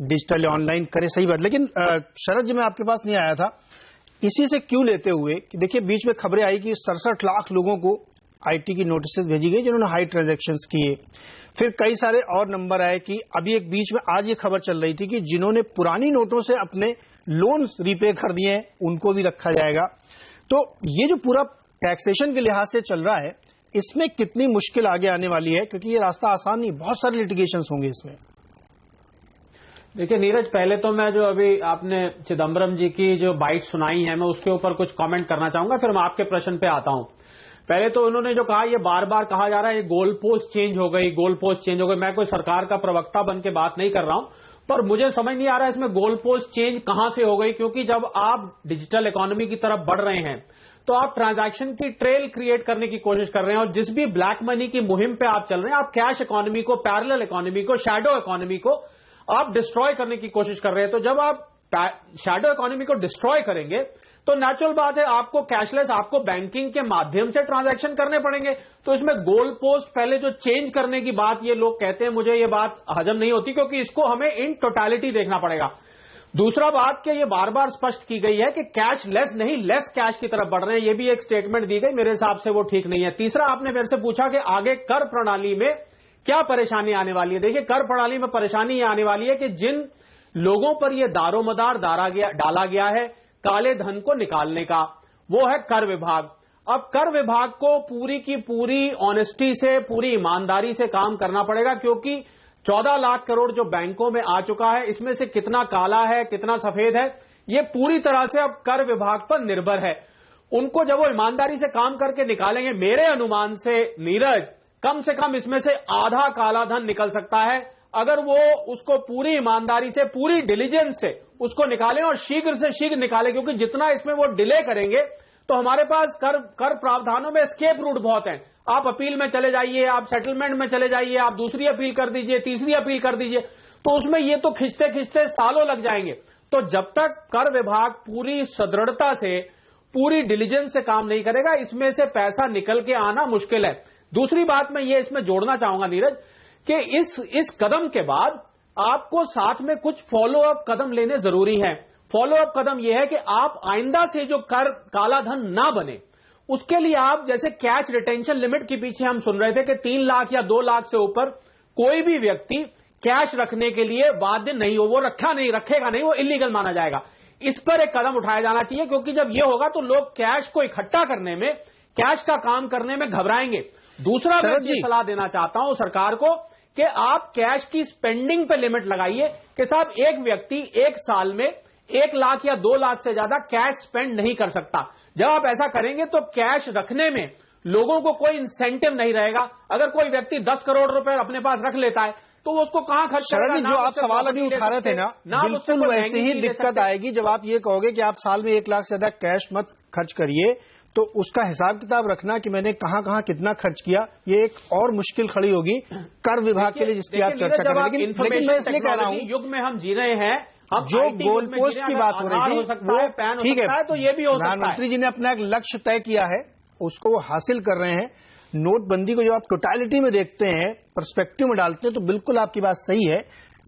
[SPEAKER 2] डिजिटल ऑनलाइन करें, सही बात, लेकिन शरद जी मैं आपके पास नहीं आया था इसी से क्यों लेते हुए कि देखिए बीच में खबरें आई कि 67 लाख लोगों को आईटी की नोटिस भेजी गई जिन्होंने हाई ट्रांजैक्शंस किए। फिर कई सारे और नंबर आए कि अभी एक बीच में आज ये खबर चल रही थी कि जिन्होंने पुरानी नोटों से अपने लोन्स रीपे कर दिए हैं उनको भी रखा जाएगा। तो ये जो पूरा टैक्सेशन के लिहाज से चल रहा है, इसमें कितनी मुश्किल आगे आने वाली है, क्योंकि ये रास्ता आसान नहीं, बहुत सारे लिटिगेशंस होंगे इसमें।
[SPEAKER 9] देखिए नीरज, पहले तो मैं जो अभी आपने चिदम्बरम जी की जो बाइट सुनाई है, मैं उसके ऊपर कुछ कमेंट करना चाहूंगा, फिर मैं आपके प्रश्न पे आता हूं। पहले तो उन्होंने जो कहा, ये बार बार कहा जा रहा है ये गोल पोस्ट चेंज हो गई, गोल पोस्ट चेंज हो गई। मैं कोई सरकार का प्रवक्ता बन के बात नहीं कर रहा हूं, पर मुझे समझ नहीं आ रहा है इसमें गोल पोस्ट चेंज कहां से हो गई, क्योंकि जब आप डिजिटल इकोनॉमी की तरफ बढ़ रहे हैं तो आप ट्रांजैक्शन की ट्रेल क्रिएट करने की कोशिश कर रहे हैं, और जिस भी ब्लैक मनी की मुहिम पे आप चल रहे हैं, आप कैश इकोनॉमी को, पैरेलल इकोनॉमी को, शैडो इकोनॉमी को आप डिस्ट्रॉय करने की कोशिश कर रहे हैं। तो जब आप शैडो इकोनॉमी को डिस्ट्रॉय करेंगे तो नेचुरल बात है आपको कैशलेस, आपको बैंकिंग के माध्यम से ट्रांजैक्शन करने पड़ेंगे। तो इसमें गोल पोस्ट पहले जो चेंज करने की बात ये लोग कहते हैं, मुझे ये बात हजम नहीं होती, क्योंकि इसको हमें इन टोटलिटी देखना पड़ेगा। दूसरा बात कि ये बार बार स्पष्ट की गई है कि कैश लेस नहीं, लेस कैश की तरफ बढ़ रहे हैं, ये भी एक स्टेटमेंट दी गई, मेरे हिसाब से वो ठीक नहीं है। तीसरा, आपने मेरे से पूछा कि आगे कर प्रणाली में क्या परेशानी आने वाली है। देखिए, कर प्रणाली में परेशानी ये आने वाली है कि जिन लोगों पर यह दारोमदार डाला गया है काले धन को निकालने का, वो है कर विभाग। अब कर विभाग को पूरी की पूरी ऑनेस्टी से, पूरी ईमानदारी से काम करना पड़ेगा, क्योंकि 14 लाख करोड़ जो बैंकों में आ चुका है, इसमें से कितना काला है कितना सफेद है, ये पूरी तरह से अब कर विभाग पर निर्भर है। उनको जब वो ईमानदारी से काम करके निकालेंगे, मेरे अनुमान से नीरज, कम से कम इसमें से आधा काला धन निकल सकता है, अगर वो उसको पूरी ईमानदारी से, पूरी डिलीजेंस से उसको निकालें और शीघ्र से शीघ्र निकालें, क्योंकि जितना इसमें वो डिले करेंगे तो हमारे पास कर प्रावधानों में एस्केप रूट बहुत हैं। आप अपील में चले जाइए, आप सेटलमेंट में चले जाइए, आप दूसरी अपील कर दीजिए, तीसरी अपील कर दीजिए, तो उसमें ये तो खिंचते खिंचते सालों लग जाएंगे। तो जब तक कर विभाग पूरी सदृढ़ता से, पूरी डिलीजेंस से काम नहीं करेगा, इसमें से पैसा निकल के आना मुश्किल है। दूसरी बात मैं ये इसमें जोड़ना चाहूंगा नीरज, कि इस कदम के बाद आपको साथ में कुछ फॉलो अप कदम लेने जरूरी है। फॉलो अप कदम यह है कि आप आइंदा से जो कर काला धन ना बने, उसके लिए आप जैसे कैश रिटेंशन लिमिट के पीछे हम सुन रहे थे कि 3 लाख या 2 लाख से ऊपर कोई भी व्यक्ति कैश रखने के लिए बाध्य नहीं हो, वो रखेगा नहीं, वो इलीगल माना जाएगा। इस पर एक कदम उठाया जाना चाहिए, क्योंकि जब ये होगा तो लोग कैश को इकट्ठा करने में, कैश का काम करने में घबराएंगे। दूसरा मैं ये सलाह देना चाहता हूं सरकार को कि आप कैश की स्पेंडिंग पे लिमिट लगाइए कि साहब एक व्यक्ति एक साल में 1 लाख या 2 लाख से ज्यादा कैश स्पेंड नहीं कर सकता। जब आप ऐसा करेंगे तो कैश रखने में लोगों को कोई इंसेंटिव नहीं रहेगा। अगर कोई व्यक्ति 10 करोड़ रुपए अपने पास रख लेता है तो वो उसको कहां खर्च करेगा?
[SPEAKER 2] जो आप सवाल अभी उठा रहे थे ना, बिल्कुल वैसे ही दिक्कत आएगी जब आप ये कहोगे कि आप साल में 1 लाख से ज्यादा कैश मत खर्च करिए, तो उसका हिसाब किताब रखना कि मैंने कहां कहां कितना खर्च किया, ये एक और मुश्किल खड़ी होगी कर विभाग के लिए, जिसकी आप चर्चा कर रहे हैं। लेकिन मैं इसलिए कह रहा हूं,
[SPEAKER 9] युग में हम जी रहे हैं,
[SPEAKER 2] जो गोल पोस्ट की बात हो रही थी वो ठीक है,
[SPEAKER 9] तो ये भी हो सकता है।
[SPEAKER 2] प्रधानमंत्री जी ने अपना एक लक्ष्य तय किया है, उसको वो हासिल कर रहे हैं। नोटबंदी को जब आप टोटलिटी में देखते हैं, पर्सपेक्टिव में डालते हैं, तो बिल्कुल आपकी बात सही है।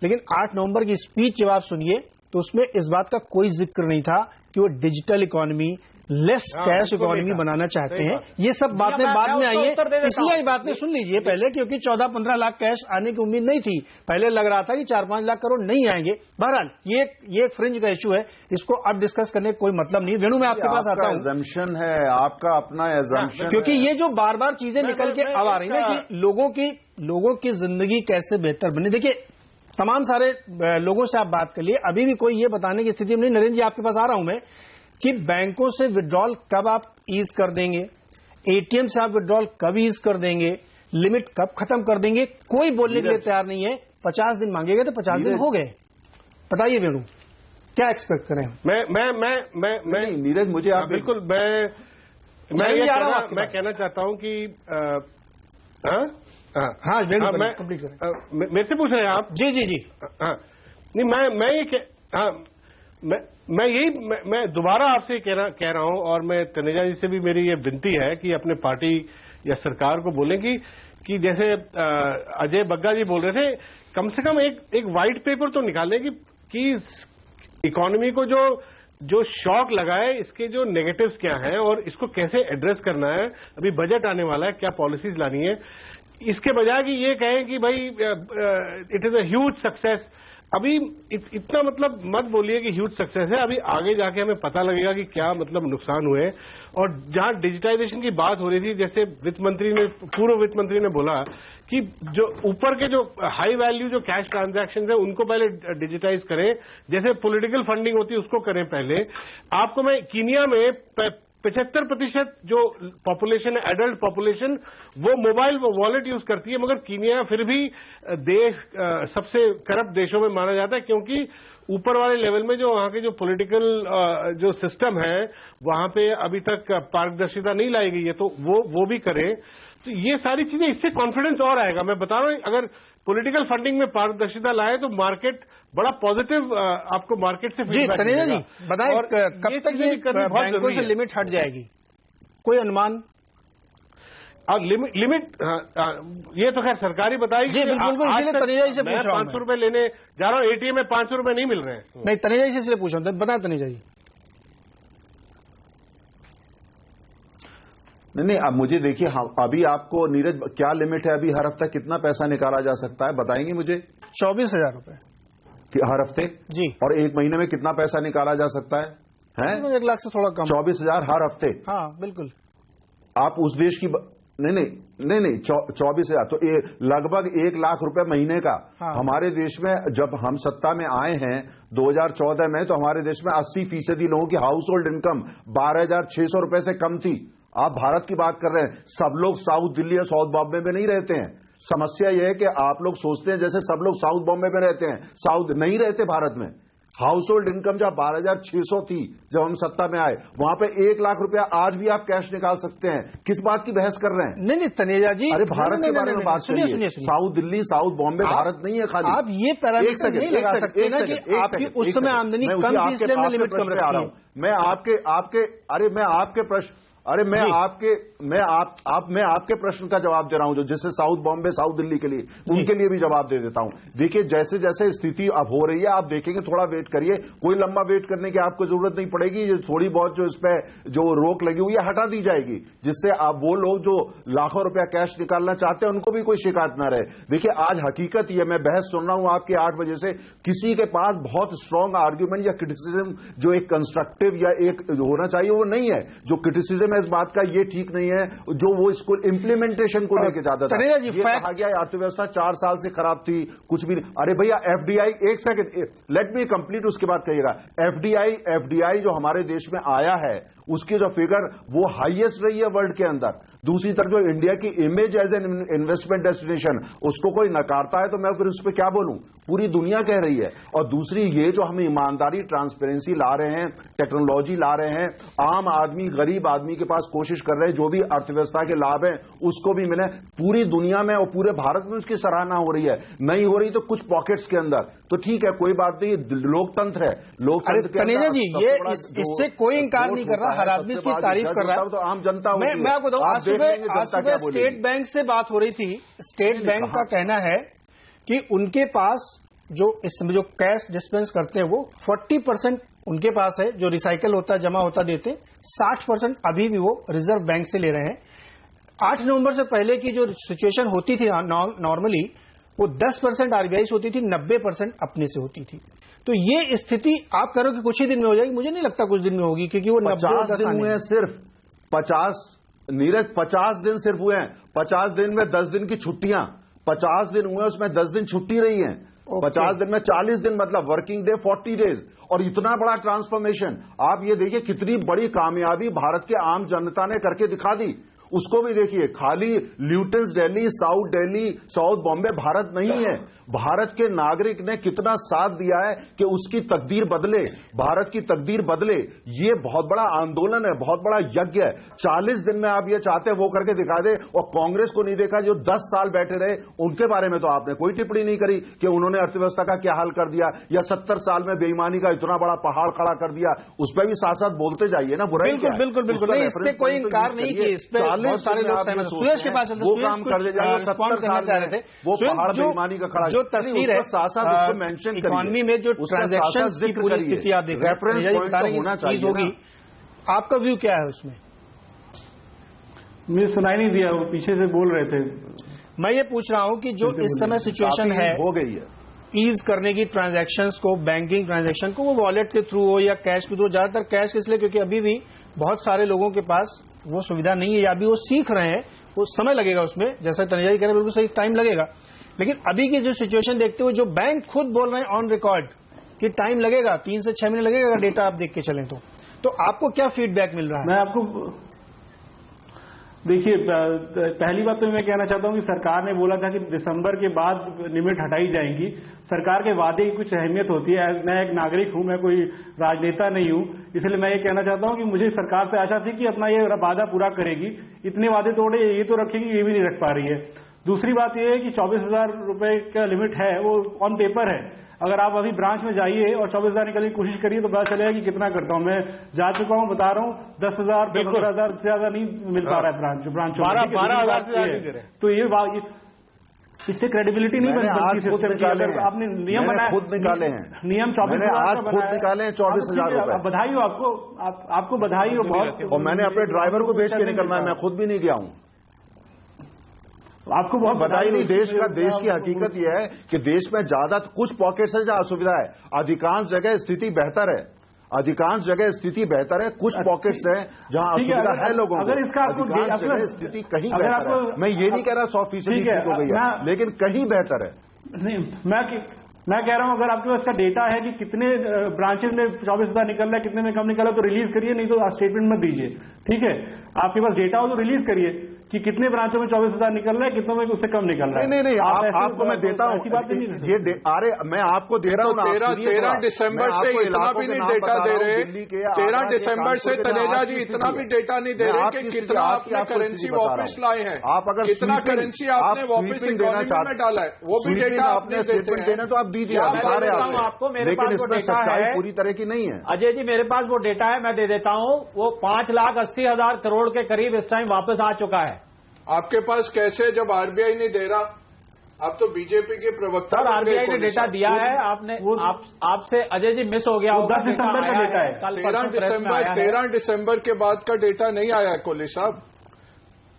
[SPEAKER 2] लेकिन 8 नवंबर की स्पीच जब आप सुनिए तो उसमें इस बात का कोई जिक्र नहीं था कि वो digital economy, less cash economy बनाना चाहते हैं। ये सब बातें बाद में आई है, इसलिए बातें सुन लीजिए पहले, क्योंकि 14-15 लाख कैश आने की उम्मीद नहीं थी। पहले लग रहा था कि 4-5 लाख करोड़ नहीं आएंगे। बहरहाल ये एक फ्रिंज का इशू है, इसको अब डिस्कस करने का कोई मतलब नहीं। वेणु, मैं आपके पास आता हूं।
[SPEAKER 3] एजम्पशन है आपका, अपना एजम्पशन,
[SPEAKER 2] क्योंकि ये जो बार बार चीजें निकल के अब आ रही है कि लोगों की जिंदगी कैसे बेहतर बने। देखिए, तमाम सारे लोगों से आप बात कर लिए, अभी भी कोई ये बताने की स्थिति में नहीं। नरेंद्र जी, आपके पास आ रहा हूं मैं, कि बैंकों से विड्रॉल कब आप ईज कर देंगे, एटीएम से आप विड्रॉल कब ईज कर देंगे, लिमिट कब खत्म कर देंगे, कोई बोलने के लिए तैयार नहीं है। 50 दिन मांगेंगे तो 50 दिन हो गए। बताइए वेणु, क्या एक्सपेक्ट करें?
[SPEAKER 3] मैं नीरज, मुझे आप
[SPEAKER 4] बिल्कुल मैं कहना चाहता हूं कि
[SPEAKER 2] हाँ कंप्लीट करें।
[SPEAKER 4] मेरे से पूछ रहे हैं आप?
[SPEAKER 2] जी।
[SPEAKER 4] हाँ, नहीं, मैं दोबारा आपसे कह रहा हूं, और मैं तनेजा जी से भी मेरी ये विनती है कि अपने पार्टी या सरकार को बोलें कि जैसे अजय बग्गा जी बोल रहे थे, कम से कम एक व्हाइट पेपर तो निकालें कि इकोनॉमी को जो शॉक लगा है, इसके जो नेगेटिव्स क्या हैं और इसको कैसे एड्रेस करना है। अभी बजट आने वाला है, क्या पॉलिसीज लानी है, इसके बजाय कि ये कहें कि भाई it is a huge success. अभी इतना मतलब मत बोलिए कि ह्यूज सक्सेस है, अभी आगे जाके हमें पता लगेगा कि क्या मतलब नुकसान हुए। और जहां डिजिटाइजेशन की बात हो रही थी, जैसे पूर्व वित्त मंत्री ने बोला कि जो ऊपर के जो हाई वैल्यू जो कैश ट्रांजैक्शन है उनको पहले डिजिटाइज करें, जैसे पॉलिटिकल फंडिंग होती है उसको करें पहले। आपको मैं कीनिया में 75% जो पॉपुलेशन है, एडल्ट पॉपुलेशन, वो मोबाइल वॉलेट यूज करती है, मगर कीनिया फिर भी देश सबसे करप्ट देशों में माना जाता है, क्योंकि ऊपर वाले लेवल में जो वहां के जो पॉलिटिकल जो सिस्टम है वहां पे अभी तक पारदर्शिता नहीं लाई गई है, तो वो भी करें। तो ये सारी चीजें, इससे कॉन्फिडेंस और आएगा। मैं बता रहा हूं, अगर पॉलिटिकल फंडिंग में पारदर्शिता लाए तो मार्केट बड़ा पॉजिटिव आपको मार्केट से फीडबैक मिलेगा।
[SPEAKER 2] जी, बताएं कब तक ये बैंकों से लिमिट हट जाएगी, कोई अनुमान?
[SPEAKER 4] और लिमिट ये तो खैर सरकारी बताएगी।
[SPEAKER 2] जी बिल्कुल, इसलिए तनेजा जी से पूछ रहा हूं।
[SPEAKER 4] 500 रुपए लेने जा रहा हूं, एटीएम में 500 रुपए नहीं मिल रहे हैं।
[SPEAKER 2] नहीं, तनेजा जी से इसलिए पूछ रहा हूं, बताएं तनेजा जी।
[SPEAKER 3] नहीं, अब मुझे देखिए, अभी आपको नीरज क्या लिमिट है, अभी हर हफ्ता कितना पैसा निकाला जा सकता है बताएंगे मुझे?
[SPEAKER 2] 24,000 रुपए
[SPEAKER 3] हर हफ्ते जी। और 1 महीने में कितना पैसा निकाला जा सकता है?
[SPEAKER 2] 1 लाख से थोड़ा कम।
[SPEAKER 3] 24,000 हर हफ्ते?
[SPEAKER 2] हाँ बिल्कुल।
[SPEAKER 3] आप उस देश की नहीं 24,000 तो लगभग 1 लाख रुपए महीने का। हाँ। हमारे देश में जब हम सत्ता में आए हैं 2014 में, तो हमारे देश में 80% लोगों की हाउस होल्ड इनकम 12,600 रुपए से कम थी। आप भारत की बात कर रहे हैं, सब लोग साउथ दिल्ली या साउथ बॉम्बे में नहीं रहते हैं। समस्या यह है कि आप लोग सोचते हैं जैसे सब लोग साउथ बॉम्बे में रहते हैं, साउथ नहीं रहते भारत में। हाउस होल्ड इनकम जब 12,600 थी जब हम सत्ता में आए, वहां पे 1 लाख रुपया आज भी आप कैश निकाल सकते हैं। किस बात की बहस कर रहे हैं?
[SPEAKER 2] नहीं तनेजा जी,
[SPEAKER 3] अरे भारत के बारे में बात सुनिए। साउथ दिल्ली साउथ बॉम्बे भारत नहीं है खाली।
[SPEAKER 2] आप ये पैरामीटर नहीं लगा सकते ना कि आपकी उस समय आमदनी कम थी इसलिए मैं लिमिट कम रखी हूं।
[SPEAKER 3] मैं आपके प्रश्न, अरे मैं आपके प्रश्न का जवाब दे रहा हूं, जो जैसे साउथ बॉम्बे, साउथ दिल्ली के लिए, उनके लिए भी जवाब दे देता हूं। देखिए, जैसे जैसे स्थिति अब हो रही है, आप देखेंगे, थोड़ा वेट करिए, कोई लंबा वेट करने की आपको जरूरत नहीं पड़ेगी। ये थोड़ी बहुत जो इस पे जो रोक लगी हुई है हटा दी जाएगी, जिससे आप वो लोग जो लाखों रुपया कैश निकालना चाहते हैं उनको भी कोई शिकायत ना रहे। देखिए, आज हकीकत ये, मैं बहस सुन रहा हूं आपके 8 बजे से, किसी के पास बहुत स्ट्रांग आर्ग्यूमेंट या क्रिटिसिज्म जो एक कंस्ट्रक्टिव या एक होना चाहिए वो नहीं है। जो क्रिटिसिज्म है इस बात का, ये ठीक नहीं है जो वो इसको इम्प्लीमेंटेशन को लेकर ज्यादा था। ये कहा गया अर्थव्यवस्था 4 साल से खराब थी, कुछ भी नहीं। अरे भैया, एफडीआई, एक सेकंड, लेट मी कंप्लीट, उसके बाद कहिएगा। एफडीआई जो हमारे देश में आया है, उसकी जो फिगर वो हाईएस्ट रही है वर्ल्ड के अंदर। दूसरी तरफ जो इंडिया की image as an investment destination, उसको कोई नकारता है तो मैं फिर उस पर क्या बोलूं, पूरी दुनिया कह रही है। और दूसरी, ये जो हम ईमानदारी, ट्रांसपेरेंसी ला रहे हैं, टेक्नोलॉजी ला रहे हैं, आम आदमी, गरीब आदमी के पास कोशिश कर रहे हैं जो भी अर्थव्यवस्था के लाभ हैं उसको भी मिले, पूरी दुनिया में और पूरे भारत में उसकी सराहना हो रही है। नहीं हो रही तो कुछ पॉकेट्स के अंदर, तो ठीक है, कोई बात नहीं, लोकतंत्र है, लोकतंत्र के
[SPEAKER 2] तनेजा जी, ये इससे कोई इंकार नहीं कर रहा, हर आदमी इसकी तारीफ कर रहा है,
[SPEAKER 3] तो आम जनता।
[SPEAKER 2] मैं आपको बताऊं, आज सुबह स्टेट बैंक से बात हो रही थी। स्टेट बैंक का कहना है कि उनके पास जो कैश डिस्पेंस करते हैं वो 40% उनके पास है, जो रिसाइकल होता है, जमा होता देते, 60% अभी भी वो रिजर्व बैंक से ले रहे हैं। 8 नवंबर से पहले की जो सिचुएशन होती थी नॉर्मली, वो 10% आरबीआई से होती थी, 90% अपने से होती थी। तो ये स्थिति आप करो कि कुछ ही दिन में हो जाएगी, मुझे नहीं लगता कुछ दिन में होगी, क्योंकि वो
[SPEAKER 3] 50 दिन हुए हैं सिर्फ, 50 दिन सिर्फ हुए हैं। 50 दिन में 10 दिन की छुट्टियां, 50 दिन हुए, उसमें 10 दिन छुट्टी रही है। 50 दिन में 40 दिन, मतलब वर्किंग डे 40 डेज। और इतना बड़ा ट्रांसफॉर्मेशन, आप ये देखिए कितनी बड़ी कामयाबी भारत के आम जनता ने करके दिखा दी। उसको भी देखिए, खाली ल्यूटेंस दिल्ली, साउथ बॉम्बे भारत नहीं है। भारत के नागरिक ने कितना साथ दिया है कि उसकी तकदीर बदले, भारत की तकदीर बदले। ये बहुत बड़ा आंदोलन है, बहुत बड़ा यज्ञ है। 40 दिन में आप ये चाहते हैं वो करके दिखा दे। और कांग्रेस को नहीं देखा जो 10 साल बैठे रहे, उनके बारे में तो आपने कोई टिप्पणी नहीं करी कि उन्होंने अर्थव्यवस्था का क्या हाल कर दिया, या 70 साल में बेईमानी का इतना बड़ा पहाड़ खड़ा कर दिया। उस पर भी साथ साथ बोलते जाइए ना, बुराई क्या है?
[SPEAKER 2] बिल्कुल, इससे कोई इंकार नहीं कि इस पे बहुत सारे लोग सहमत। सुयश के पास
[SPEAKER 3] वो काम कर दे जाएगा, 70 साल चाह रहे थे वो पहाड़ बेईमानी का खड़ा।
[SPEAKER 2] जो तस्वीर है इकोनॉमी में, जो ट्रांजैक्शन की पूरी स्थिति आप देख रहे हैं, होगी, आपका व्यू क्या है उसमें?
[SPEAKER 5] मुझे सुनाई नहीं दिया, वो पीछे से बोल रहे थे।
[SPEAKER 2] मैं ये पूछ रहा हूं कि जो इस समय सिचुएशन है,
[SPEAKER 3] हो गई है
[SPEAKER 2] ईज करने की ट्रांजैक्शंस को, बैंकिंग ट्रांजैक्शन को, वो वॉलेट के थ्रू हो या कैश के थ्रू, ज्यादातर कैश इसलिए क्योंकि अभी भी बहुत सारे लोगों के पास वो सुविधा नहीं है, या अभी वो सीख रहे हैं, वो समय लगेगा उसमें, जैसा तनेजा जी कह रहे हैं, बिल्कुल सही, टाइम लगेगा। लेकिन अभी की जो सिचुएशन देखते हुए, जो बैंक खुद बोल रहे हैं ऑन रिकॉर्ड कि टाइम लगेगा, 3 से 6 महीने लगेगा अगर डेटा आप देख के चलें तो आपको क्या फीडबैक मिल रहा है?
[SPEAKER 5] मैं आपको देखिए, पहली बात तो मैं कहना चाहता हूं कि सरकार ने बोला था कि दिसंबर के बाद लिमिट हटाई जाएंगी। सरकार के वादे की कुछ अहमियत होती है। मैं एक नागरिक हूं, मैं कोई राजनेता नहीं हूं, इसलिए मैं ये कहना चाहता हूं कि मुझे सरकार से आशा थी कि अपना ये वादा पूरा करेगी। इतने वादे तोड़े, ये तो रखेगी, ये भी नहीं रख पा रही है। दूसरी बात यह है कि 24,000 रुपए का लिमिट है, वो ऑन पेपर है। अगर आप अभी ब्रांच में जाइए और 24,000 निकालने की कोशिश करिए तो पता चलेगा कि कितना करता हूं। मैं जा चुका हूं, बता रहा हूं, 10,000 15,000 से ज्यादा नहीं मिल पा रहा है ब्रांच
[SPEAKER 4] 12,000 से ज्यादा।
[SPEAKER 5] तो ये इससे क्रेडिबिलिटी नहीं बन सकती सिस्टम की। अगर आपने नियम बनाया,
[SPEAKER 3] खुद निकाले हैं
[SPEAKER 5] नियम 24,000
[SPEAKER 3] आज खुद निकाले हैं 24,000 रुपए।
[SPEAKER 5] बधाई हो आपको, आपको बधाई हो बहुत।
[SPEAKER 3] और मैंने अपने ड्राइवर को भेज के निकलना है, मैं खुद भी नहीं गया हूं।
[SPEAKER 5] आपको बहुत
[SPEAKER 3] बधाई नहीं। देश की हकीकत यह है कि देश में ज्यादा कुछ पॉकेट्स है जहां असुविधा है, अधिकांश जगह स्थिति बेहतर है। अधिकांश जगह स्थिति बेहतर है, कुछ पॉकेट्स हैं जहां असुविधा है लोगों को।
[SPEAKER 5] अगर इसका
[SPEAKER 3] अधिकांश जगह स्थिति कहीं बेहतर है। मैं ये नहीं कह रहा 100% ठीक हो गई है, लेकिन कहीं बेहतर है।
[SPEAKER 5] नहीं, मैं कह रहा हूं अगर आपके पास का डेटा है कि कितने ब्रांचेस में 24,000 निकल रहा है, कितने में कम निकला, तो रिलीज करिए, नहीं तो स्टेटमेंट मत दीजिए। ठीक है, आपके पास डेटा हो तो रिलीज करिए। कि कितने ब्रांचों में 24,000 निकल रहा है, कितनों में उससे कम निकल रहा है।
[SPEAKER 3] नहीं, आपको मैं देता हूँ, अरे मैं आपको दे रहा हूँ।
[SPEAKER 7] 13 दिसंबर से इतना भी नहीं डेटा दे रहे, 13 दिसंबर से तनेजा जी इतना भी डेटा नहीं दे रहे कि कितना आपने करेंसी वापस लाए हैं,
[SPEAKER 3] आप अगर
[SPEAKER 7] कितना करेंसी आपने वापस इकोनॉमी में डाला है, वो भी डेटा आपने
[SPEAKER 3] देना तो आप दीजिए,
[SPEAKER 9] आपको मेरे पास वो डेटा है
[SPEAKER 3] पूरी तरह की नहीं है।
[SPEAKER 9] अजय जी, मेरे पास वो डेटा है, मैं दे देता हूं। वो 5,80,000 करोड़ के करीब इस टाइम वापस आ चुका है।
[SPEAKER 7] आपके पास कैसे, जब आरबीआई नहीं दे रहा? अब तो बीजेपी के प्रवक्ता
[SPEAKER 9] सर, आरबीआई ने डेटा दिया है, आपने आपसे अजय जी मिस हो गया होगा।
[SPEAKER 5] 10 दिसंबर का डेटा है,
[SPEAKER 7] 13 दिसंबर के बाद का डेटा नहीं आया है कोहली साहब।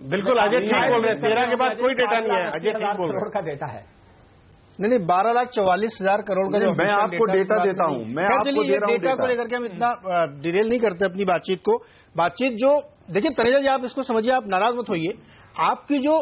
[SPEAKER 4] बिल्कुल अजय ठीक बोल रहे हैं, 13 के बाद कोई डेटा नहीं है, अजय ठीक बोल रहे हैं।
[SPEAKER 9] का डेटा है।
[SPEAKER 2] नहीं, 12,44,000 करोड़ का जो
[SPEAKER 3] मैं आपको डेटा देता हूं, मैं आपको दे रहा हूं
[SPEAKER 2] डेटा को लेकर के हम इतना डिटेल नहीं करते अपनी बातचीत को। बातचीत जो देखिए तनेजा जी, आप इसको समझिए, आप नाराज मत होइए। आपकी जो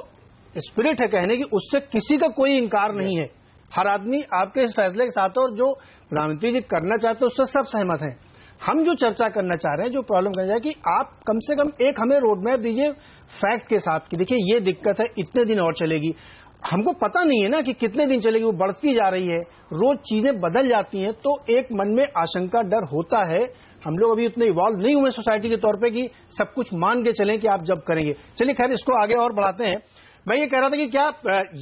[SPEAKER 2] स्पिरिट है कहने की, उससे किसी का कोई इंकार नहीं है। हर आदमी आपके इस फैसले के साथ, और जो प्रधानमंत्री जी करना चाहते हैं उससे सब सहमत हैं। हम जो चर्चा करना चाह रहे हैं, जो प्रॉब्लम कर जाए, कि आप कम से कम एक हमें रोड मैप दीजिए फैक्ट के साथ कि देखिए ये दिक्कत है, इतने दिन और चलेगी। हमको पता नहीं है ना कि कितने दिन चलेगी, वो बढ़ती जा रही है, रोज चीजें बदल जाती हैं, तो एक मन में आशंका, डर होता है। हम लोग अभी उतने इवॉल्व नहीं हुए सोसाइटी के तौर पे कि सब कुछ मान के चलें कि आप जब करेंगे। चलिए खैर, इसको आगे और बढ़ाते हैं। मैं ये कह रहा था कि क्या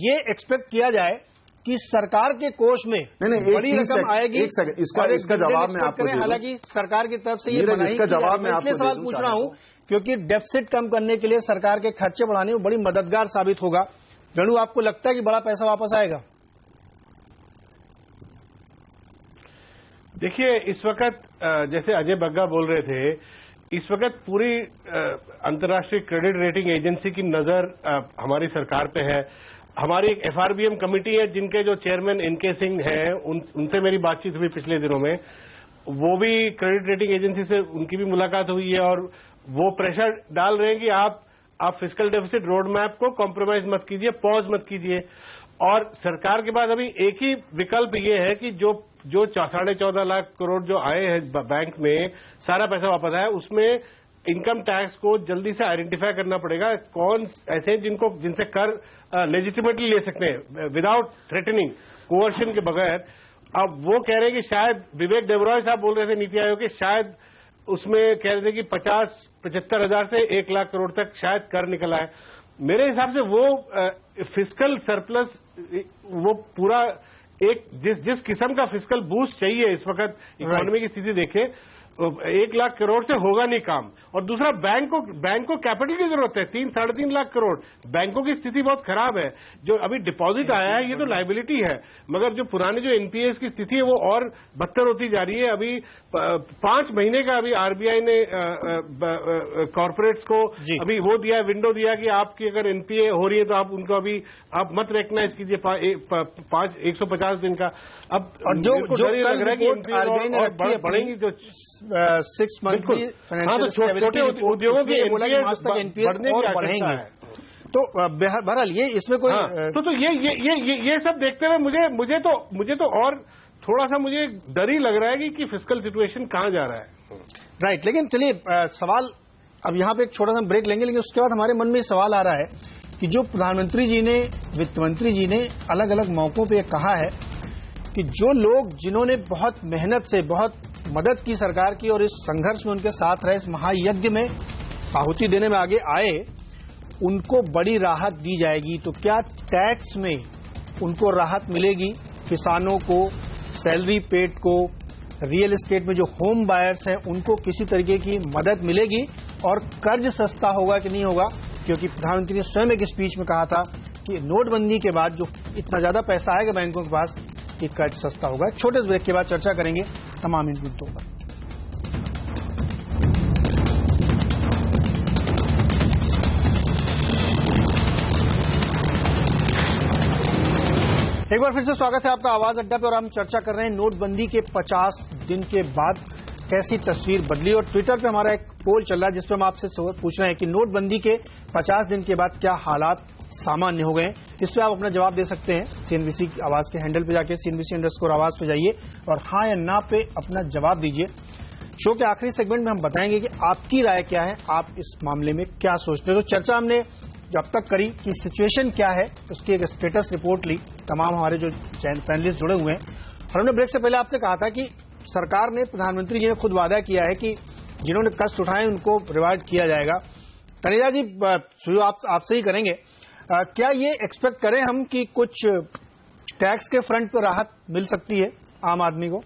[SPEAKER 2] ये एक्सपेक्ट किया जाए कि सरकार के कोष में बड़ी रकम आएगी?
[SPEAKER 3] इसका जवाब मैं आपको,
[SPEAKER 2] हालांकि सरकार की तरफ से ये मनाही,
[SPEAKER 3] इसका जवाब मैं
[SPEAKER 2] इसलिए सवाल पूछ रहा हूं क्योंकि डेफिसिट कम करने के लिए सरकार के खर्चे बढ़ाने में बड़ी मददगार साबित होगा। वेणु, आपको लगता है कि बड़ा पैसा वापस आएगा?
[SPEAKER 4] देखिए, इस वक्त जैसे अजय बग्गा बोल रहे थे, इस वक्त पूरी अंतर्राष्ट्रीय क्रेडिट रेटिंग एजेंसी की नजर हमारी सरकार पे है। हमारी एक एफआरबीएम कमेटी है, जिनके जो चेयरमैन एनके सिंह हैं, उनसे मेरी बातचीत हुई पिछले दिनों में। वो भी क्रेडिट रेटिंग एजेंसी से उनकी भी मुलाकात हुई है, और वो प्रेशर डाल रहे हैं कि आप फिस्कल डेफिसिट रोड मैप को कॉम्प्रोमाइज मत कीजिए, पॉज मत कीजिए। और सरकार के पास अभी एक ही विकल्प ये है कि जो 14.5 लाख करोड़ जो आए हैं बैंक में, सारा पैसा वापस आया, उसमें इनकम टैक्स को जल्दी से आइडेंटिफाई करना पड़ेगा। कौन ऐसे जिनसे कर लेजिटिमेटली ले सकते हैं विदाउट थ्रेटनिंग, कोवर्शन के बगैर। अब वो कह रहे हैं कि शायद, विवेक देबरॉय साहब बोल रहे थे नीति आयोग के, शायद उसमें कह रहे थे कि 50-75 हजार से 1 लाख करोड़ तक शायद कर निकला है। मेरे हिसाब से वो फिस्कल सरप्लस, वो पूरा एक जिस किस्म का फिस्कल बूस्ट चाहिए इस वक्त इकोनॉमी की स्थिति देखे, 1 लाख करोड़ से होगा नहीं काम। और दूसरा, बैंक को कैपिटल की जरूरत है, 3-3.5 लाख करोड़। बैंकों की स्थिति बहुत खराब है। जो अभी डिपॉजिट आया है, ये तो लायबिलिटी है, मगर जो पुराने जो एनपीएस की स्थिति है वो और बदतर होती जा रही है। अभी 5 महीने का अभी आरबीआई ने कॉर्पोरेट्स को अभी वो दिया है, विंडो दिया कि आपकी अगर एनपीए हो रही है तो आप उनको अभी आप मत रिकग्नाइज कीजिए 150 दिन का। अब
[SPEAKER 2] जो
[SPEAKER 4] लग रहा है कि एनपीए बढ़ेंगी, जो
[SPEAKER 2] 6 मंथ की फाइनेंशियल
[SPEAKER 4] छोटे उद्योगों की एनपीएस
[SPEAKER 2] और बढ़ेंगे। तो बहरहाल ये इसमें कोई
[SPEAKER 4] तो ये सब देखते हुए मुझे तो और थोड़ा सा मुझे डर ही लग रहा है कि फिस्कल सिचुएशन कहां जा रहा है।
[SPEAKER 2] राइट, लेकिन चलिए सवाल अब यहां पे एक छोटा सा ब्रेक लेंगे, लेकिन उसके बाद हमारे मन में सवाल आ रहा है कि जो प्रधानमंत्री जी ने, वित्त मंत्री जी ने अलग अलग मौकों पे कहा है कि जो लोग जिन्होंने बहुत मेहनत से बहुत मदद की सरकार की और इस संघर्ष में उनके साथ रहे, इस महायज्ञ में आहुति देने में आगे आए, उनको बड़ी राहत दी जाएगी। तो क्या टैक्स में उनको राहत मिलेगी? किसानों को, सैलरी पेड को, रियल एस्टेट में जो होम बायर्स हैं उनको किसी तरीके की मदद मिलेगी? और कर्ज सस्ता होगा कि नहीं होगा? क्योंकि प्रधानमंत्री ने स्वयं एक स्पीच में कहा था कि नोटबंदी के बाद जो इतना ज्यादा पैसा आएगा बैंकों के पास, कि कर्ज सस्ता होगा। छोटे से ब्रेक के बाद चर्चा करेंगे तमाम इन मुद्दों पर। एक बार फिर से स्वागत है आपका आवाज अड्डा पे, और हम चर्चा कर रहे हैं नोटबंदी के 50 दिन के बाद कैसी तस्वीर बदली। और ट्विटर पे हमारा एक पोल चल रहा है जिसपे हम आपसे पूछ रहे हैं कि नोटबंदी के 50 दिन के बाद क्या हालात सामान्य हो गए। इस पे आप अपना जवाब दे सकते हैं सीएनबीसी आवाज के हैंडल पे जाके, CNBC_आवाज पे जाइए और हाँ या ना पे अपना जवाब दीजिए। शो के आखिरी सेगमेंट में हम बताएंगे कि आपकी राय क्या है, आप इस मामले में क्या सोचते हैं। तो चर्चा हमने अब तक करी कि सिचुएशन क्या है, उसकी एक स्टेटस रिपोर्ट ली तमाम हमारे जो पैनलिस्ट जुड़े हुए हैं। और हमने ब्रेक से पहले आपसे कहा था कि सरकार ने, प्रधानमंत्री जी ने खुद वादा किया है कि जिन्होंने कष्ट उठाए उनको रिवार्ड किया जाएगा। तनेजा जी, शुरू आपसे ही करेंगे। क्या ये एक्सपेक्ट करें हम कि कुछ टैक्स के फ्रंट पर राहत मिल सकती है आम आदमी को?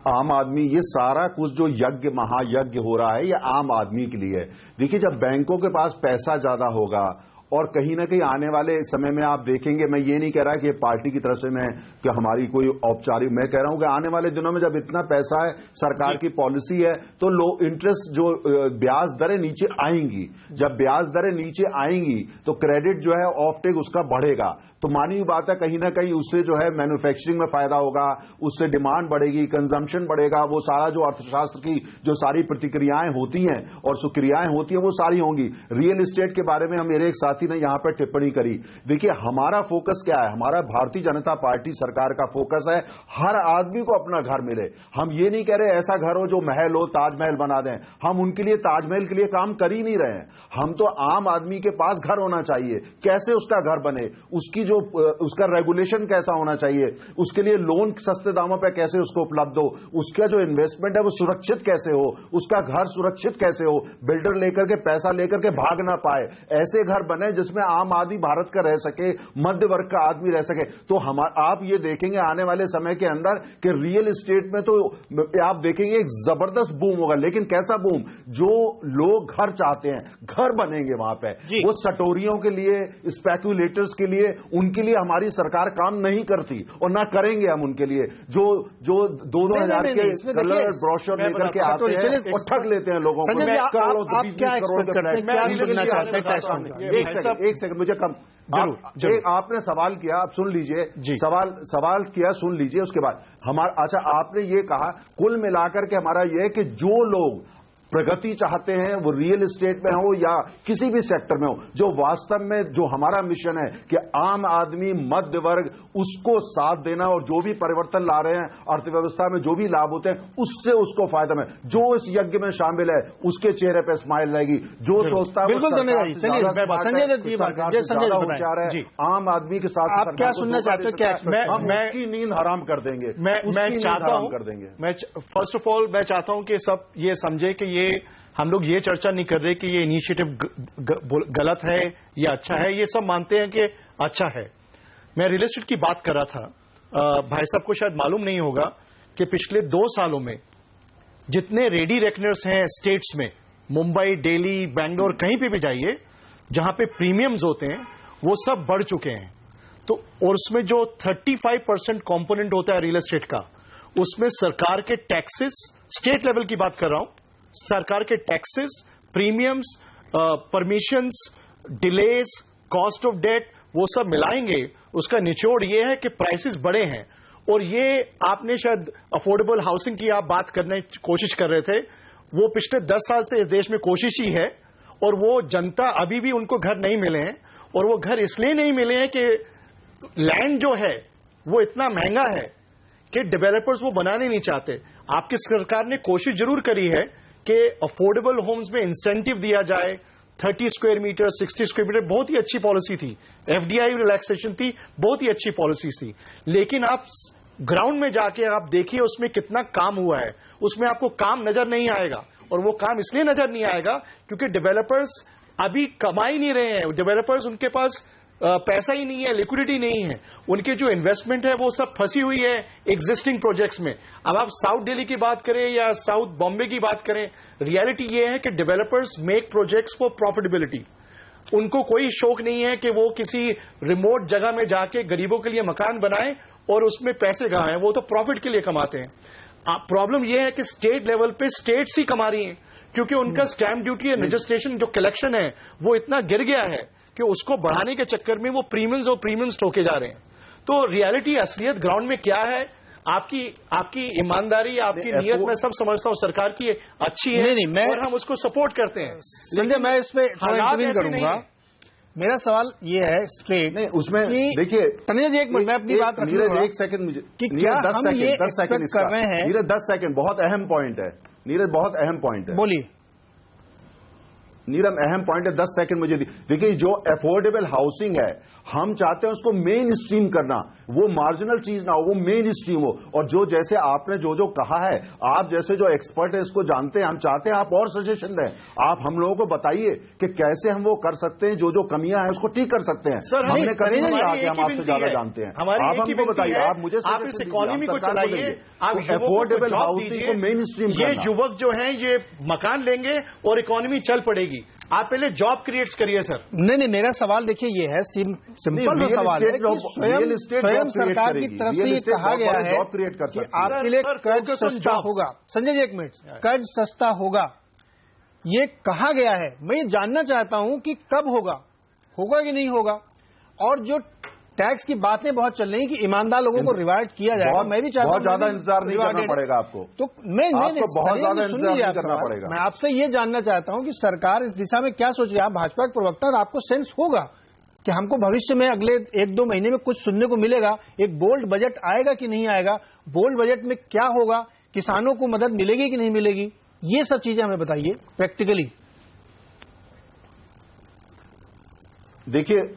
[SPEAKER 3] आम आदमी, ये सारा कुछ जो यज्ञ महायज्ञ हो रहा है ये आम आदमी के लिए है। देखिए, जब बैंकों के पास पैसा ज्यादा होगा और कहीं ना कहीं आने वाले समय में आप देखेंगे, मैं ये नहीं कह रहा कि पार्टी की तरफ से मैं कि हमारी कोई औपचारिक, मैं कह रहा हूं कि आने वाले दिनों में जब इतना पैसा है, सरकार की पॉलिसी है, तो लो इंटरेस्ट जो ब्याज दरें नीचे आएंगी। जब ब्याज दरें नीचे आएंगी तो क्रेडिट जो है ऑफ टेक उसका बढ़ेगा। तो मानी हुई बात है, कहीं ना कहीं उससे जो है मैन्युफैक्चरिंग में फायदा होगा, उससे डिमांड बढ़ेगी, कंजम्पशन बढ़ेगा। वो सारा जो अर्थशास्त्र की जो सारी प्रतिक्रियाएं होती हैं और सुक्रियाएं होती हैं वो सारी होंगी। रियल एस्टेट के बारे में हम मेरे एक साथी ने यहां पर टिप्पणी करी। देखिए, हमारा फोकस क्या है? हमारा भारतीय जनता पार्टी सरकार का फोकस है हर आदमी को अपना घर मिले। हम ये नहीं कह रहे ऐसा घर हो जो महल हो, ताजमहल बना दें। हम उनके लिए ताजमहल के लिए काम कर ही नहीं रहे हैं। हम तो आम आदमी के पास घर होना चाहिए। कैसे उसका घर बने, उसका रेगुलेशन कैसा होना चाहिए, उसके लिए लोन सस्ते दामों पर कैसे उसको उपलब्ध हो, उसका जो इन्वेस्टमेंट है वो सुरक्षित कैसे हो, उसका घर सुरक्षित कैसे हो, बिल्डर लेकर के पैसा लेकर के भाग ना पाए, ऐसे घर बने जिसमें आम आदमी भारत का रह सके, मध्य वर्ग का आदमी रह सके। तो आप ये देखेंगे आने वाले समय के अंदर कि रियल एस्टेट में तो आप देखेंगे एक जबरदस्त बूम होगा। लेकिन कैसा बूम? जो लोग घर चाहते हैं घर बनेंगे वहां पे। वो सटोरियों के लिए, स्पेक्युलेटर्स के लिए, उनके लिए हमारी सरकार काम नहीं करती और ना करेंगे हम उनके लिए। जो 2-2000 के कलर ब्रोशर लेकर के आते हैं और ठग लेते हैं लोगों को।
[SPEAKER 2] आप क्या एक्सपेक्ट करते हैं, क्या सुनना चाहते हैं?
[SPEAKER 3] एक सेकंड मुझे कम, आपने सवाल किया, आप सुन लीजिए। सवाल किया, सुन लीजिए। उसके बाद अच्छा, आपने ये कहा कुल मिलाकर के हमारा ये है कि जो लोग प्रगति चाहते हैं वो रियल एस्टेट में हो या किसी भी सेक्टर में हो, जो वास्तव में जो हमारा मिशन है कि आम आदमी, मध्य वर्ग, उसको साथ देना और जो भी परिवर्तन ला रहे हैं अर्थव्यवस्था में, जो भी लाभ होते हैं उससे उसको फायदा में, जो इस यज्ञ में शामिल है उसके चेहरे पे स्माइल रहेगी। जो सोचता है होशियार है, आम आदमी के साथ
[SPEAKER 2] आप क्या सुनना चाहते हो?
[SPEAKER 3] मैं उसकी नींद हराम कर देंगे।
[SPEAKER 6] मैं चाहता हूं, फर्स्ट ऑफ ऑल मैं चाहता हूं कि सब ये समझे कि हम लोग ये चर्चा नहीं कर रहे कि ये इनिशिएटिव गलत है या अच्छा है। ये सब मानते हैं कि अच्छा है। मैं रियल एस्टेट की बात कर रहा था। भाई साहब को शायद मालूम नहीं होगा कि पिछले 2 सालों में जितने रेडी रेकनर्स हैं स्टेट्स में, मुंबई, दिल्ली, बैंगलोर, कहीं पे भी जाइए, जहां पे प्रीमियम्स होते हैं वो सब बढ़ चुके हैं। तो और उसमें जो 35% कंपोनेंट होता है रियल एस्टेट का, उसमें सरकार के टैक्सेस, स्टेट लेवल की बात कर रहा हूं, सरकार के taxes, premiums, permissions, delays, cost of debt, वो सब मिलाएंगे, उसका निचोड़ ये है कि प्राइसेस बढ़े हैं। और ये आपने शायद अफोर्डेबल हाउसिंग की आप बात करने की कोशिश कर रहे थे, वो पिछले 10 साल से इस देश में कोशिश ही है। और वो जनता अभी भी उनको घर नहीं मिले हैं, और वो घर इसलिए नहीं मिले हैं कि लैंड जो है वो इतना महंगा है कि डेवलपर्स वो बनाने नहीं चाहते। आपकी सरकार ने कोशिश जरूर करी है कि अफोर्डेबल होम्स में इंसेंटिव दिया जाए, 30 स्क्वायर मीटर, 60 स्क्वायर मीटर, बहुत ही अच्छी पॉलिसी थी। एफडीआई रिलैक्सेशन थी, बहुत ही अच्छी पॉलिसी थी। लेकिन आप ग्राउंड में जाके आप देखिए उसमें कितना काम हुआ है, उसमें आपको काम नजर नहीं आएगा। और वो काम इसलिए नजर नहीं आएगा क्योंकि डेवलपर्स अभी कमा ही नहीं रहे हैं। डेवलपर्स, उनके पास पैसा ही नहीं है, लिक्विडिटी नहीं है, उनके जो इन्वेस्टमेंट है वो सब फंसी हुई है एग्जिस्टिंग प्रोजेक्ट्स में। अब आप साउथ दिल्ली की बात करें या साउथ बॉम्बे की बात करें, रियलिटी ये है कि developers make projects for profitability. उनको कोई शौक नहीं है कि वो किसी रिमोट जगह में जाके गरीबों के लिए मकान बनाए और उसमें पैसे कमाएं, वो तो प्रॉफिट के लिए कमाते हैं। प्रॉब्लम यह है कि स्टेट लेवल पे स्टेट्स ही कमा रही हैं, क्योंकि उनका स्टैंप ड्यूटी और रजिस्ट्रेशन जो कलेक्शन है वो इतना गिर गया है कि उसको बढ़ाने के चक्कर में वो प्रीमियम्स और प्रीमियम्स ठोके जा रहे हैं। तो रियलिटी, असलियत ग्राउंड में क्या है, आपकी ईमानदारी, आपकी नियत मैं सब समझता हूँ सरकार की अच्छी है, नहीं, और हम उसको सपोर्ट करते हैं।
[SPEAKER 2] संजय, मैं इसमें इंटरवीन करूंगा। मेरा सवाल ये है स्ट्रेट,
[SPEAKER 3] नहीं उसमें देखिए
[SPEAKER 2] तनेजा जी, एक मिनट मैं अपनी बात रखूंगा।
[SPEAKER 3] एक सेकंड मुझे
[SPEAKER 2] कि क्या हम ये एक्सपेक्ट कर रहे हैं?
[SPEAKER 3] नीरज 10 सेकंड, बहुत अहम पॉइंट है नीरज, बहुत अहम पॉइंट है।
[SPEAKER 2] बोलिए।
[SPEAKER 3] नीरम अहम पॉइंट है, 10 सेकंड मुझे देखिए, जो अफोर्डेबल हाउसिंग है हम चाहते हैं उसको मेन स्ट्रीम करना, वो मार्जिनल चीज ना हो, वो मेन स्ट्रीम हो। और जो जैसे आपने जो जो कहा है, आप जैसे जो एक्सपर्ट है इसको जानते हैं, हम चाहते हैं आप और सजेशन दें, आप हम लोगों को बताइए कि कैसे हम वो कर सकते हैं, जो जो कमियां हैं उसको ठीक कर सकते हैं।
[SPEAKER 6] सर
[SPEAKER 3] हमने कभी नहीं कहा कि हम आपसे ज्यादा जानते हैं, आप हमको बताइए, आप मुझे
[SPEAKER 6] आप इस इकोनॉमी को चलाइए, आप
[SPEAKER 3] अफोर्डेबल हाउसिंग को मेन स्ट्रीम,
[SPEAKER 6] ये युवक जो हैं ये मकान लेंगे और इकोनॉमी चल पड़ेगी। आप पहले जॉब क्रिएट्स करिए सर।
[SPEAKER 2] नहीं, मेरा सवाल देखिए ये है, सिंपल सा सवाल है कि स्वयं सरकार की तरफ से ये कहा गया है कि आपके लिए कर्ज सस्ता होगा। संजय जी एक मिनट, कर्ज सस्ता होगा ये कहा गया है, मैं ये जानना चाहता हूं कि कब होगा कि नहीं होगा। और जो टैक्स की बातें बहुत चल रही कि ईमानदार लोगों को रिवार्ड किया जाएगा, मैं भी चाहता हूं,
[SPEAKER 3] बहुत ज्यादा इंतजार नहीं करना पड़ेगा आपको।
[SPEAKER 2] तो मैं
[SPEAKER 3] बहुत ज्यादा इंतजार नहीं करना पड़ेगा।
[SPEAKER 2] मैं आपसे ये जानना चाहता हूं कि सरकार इस दिशा में क्या सोच रही है। आप भाजपा के प्रवक्ता, और आपको सेंस होगा कि हमको भविष्य में अगले 1-2 महीने में कुछ सुनने को मिलेगा, एक बोल्ड बजट आएगा कि नहीं आएगा, बोल्ड बजट में क्या होगा, किसानों को मदद मिलेगी कि नहीं मिलेगी, ये सब चीजें हमें बताइए प्रैक्टिकली।
[SPEAKER 3] देखिए,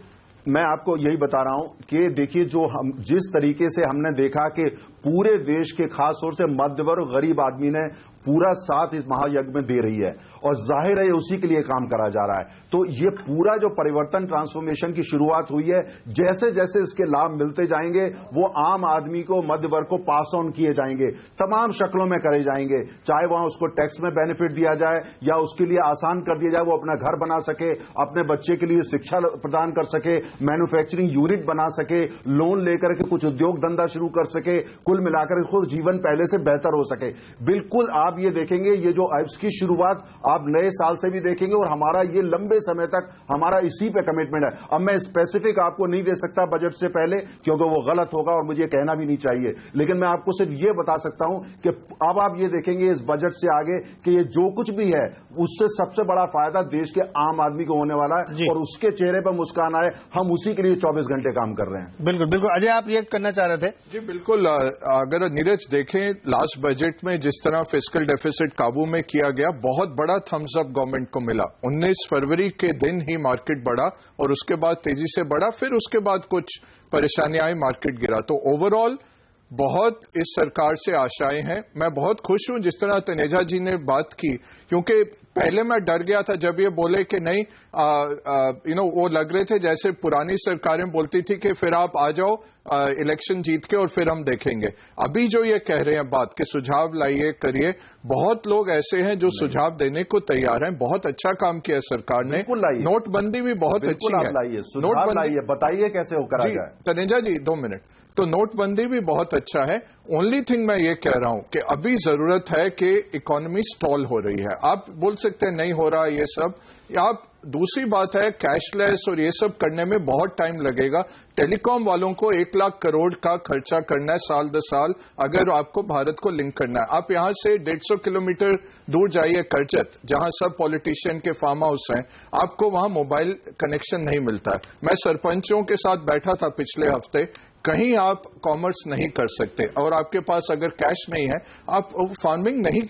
[SPEAKER 3] मैं आपको यही बता रहा हूं कि देखिए, जो हम जिस तरीके से हमने देखा कि पूरे देश के खास तौर से मध्य वर्ग गरीब आदमी ने पूरा साथ इस महायज्ञ में दे रही है, और जाहिर है उसी के लिए काम करा जा रहा है। तो ये पूरा जो परिवर्तन ट्रांसफॉर्मेशन की शुरुआत हुई है, जैसे जैसे इसके लाभ मिलते जाएंगे वो आम आदमी को, मध्य वर्ग को पास ऑन किए जाएंगे, तमाम शक्लों में करे जाएंगे, चाहे वहां उसको टैक्स में बेनिफिट दिया जाए या उसके लिए आसान कर दिया जाए, वो अपना घर बना सके, अपने बच्चे के लिए शिक्षा प्रदान कर सके, मैन्युफैक्चरिंग यूनिट बना सके, लोन लेकर के कुछ उद्योग धंधा शुरू कर सके, कुल मिलाकर खुद जीवन पहले से बेहतर हो सके। बिल्कुल आप ये देखेंगे, ये जो इसकी शुरुआत आप नए साल से भी देखेंगे, और हमारा ये लंबे समय तक हमारा इसी पे कमिटमेंट है। अब मैं स्पेसिफिक आपको नहीं दे सकता बजट से पहले, क्योंकि वो गलत होगा और मुझे कहना भी नहीं चाहिए, लेकिन मैं आपको सिर्फ ये बता सकता हूं कि अब आप ये देखेंगे इस बजट से आगे कि ये जो कुछ भी है उससे सबसे बड़ा फायदा देश के आम आदमी को होने वाला है, और उसके चेहरे पर मुस्कान आए, हम उसी के लिए 24 घंटे काम कर रहे हैं।
[SPEAKER 2] बिल्कुल बिल्कुल। अजय, आप रिएक्ट करना चाह रहे थे?
[SPEAKER 7] जी बिल्कुल। अगर नीरज देखें लास्ट बजट में जिस तरह फिस्कल डेफिसिट काबू में किया गया, बहुत बड़ा थम्स अप गवर्नमेंट को मिला। 19 फरवरी के दिन ही मार्केट बढ़ा और उसके बाद तेजी से बढ़ा, फिर उसके बाद कुछ परेशानियां आई, मार्केट गिरा। तो ओवरऑल बहुत इस सरकार से आशाएं हैं। मैं बहुत खुश हूं जिस तरह तनेजा जी ने बात की, क्योंकि पहले मैं डर गया था जब ये बोले कि नहीं, वो लग रहे थे जैसे पुरानी सरकारें बोलती थी कि फिर आप आ जाओ इलेक्शन जीत के और फिर हम देखेंगे। अभी जो ये कह रहे हैं बात के सुझाव लाइए, करिए, बहुत लोग ऐसे हैं जो सुझाव देने को तैयार हैं। बहुत अच्छा काम किया सरकार ने। नोटबंदी भी बहुत अच्छी है।
[SPEAKER 3] नोटबंदी बताइए कैसे वो करा जाए।
[SPEAKER 7] तनेजा जी 2 मिनट। तो नोटबंदी भी बहुत अच्छा है। ओनली थिंग मैं ये कह रहा हूं कि अभी जरूरत है कि इकोनॉमी स्टॉल हो रही है। आप बोल सकते हैं नहीं हो रहा ये सब, आप दूसरी बात है कैशलेस और ये सब करने में बहुत टाइम लगेगा। टेलीकॉम वालों को 1 लाख करोड़ का खर्चा करना है साल 10 साल, अगर आपको भारत को लिंक करना है। आप यहां से 150 किलोमीटर दूर जाइए करजत, जहां सब पॉलिटिशियन के फार्म हाउस हैं, आपको वहां मोबाइल कनेक्शन नहीं मिलता है। मैं सरपंचों के साथ बैठा था पिछले हफ्ते, कहीं आप कॉमर्स नहीं कर सकते, और आपके पास अगर कैश नहीं है आप फार्मिंग नहीं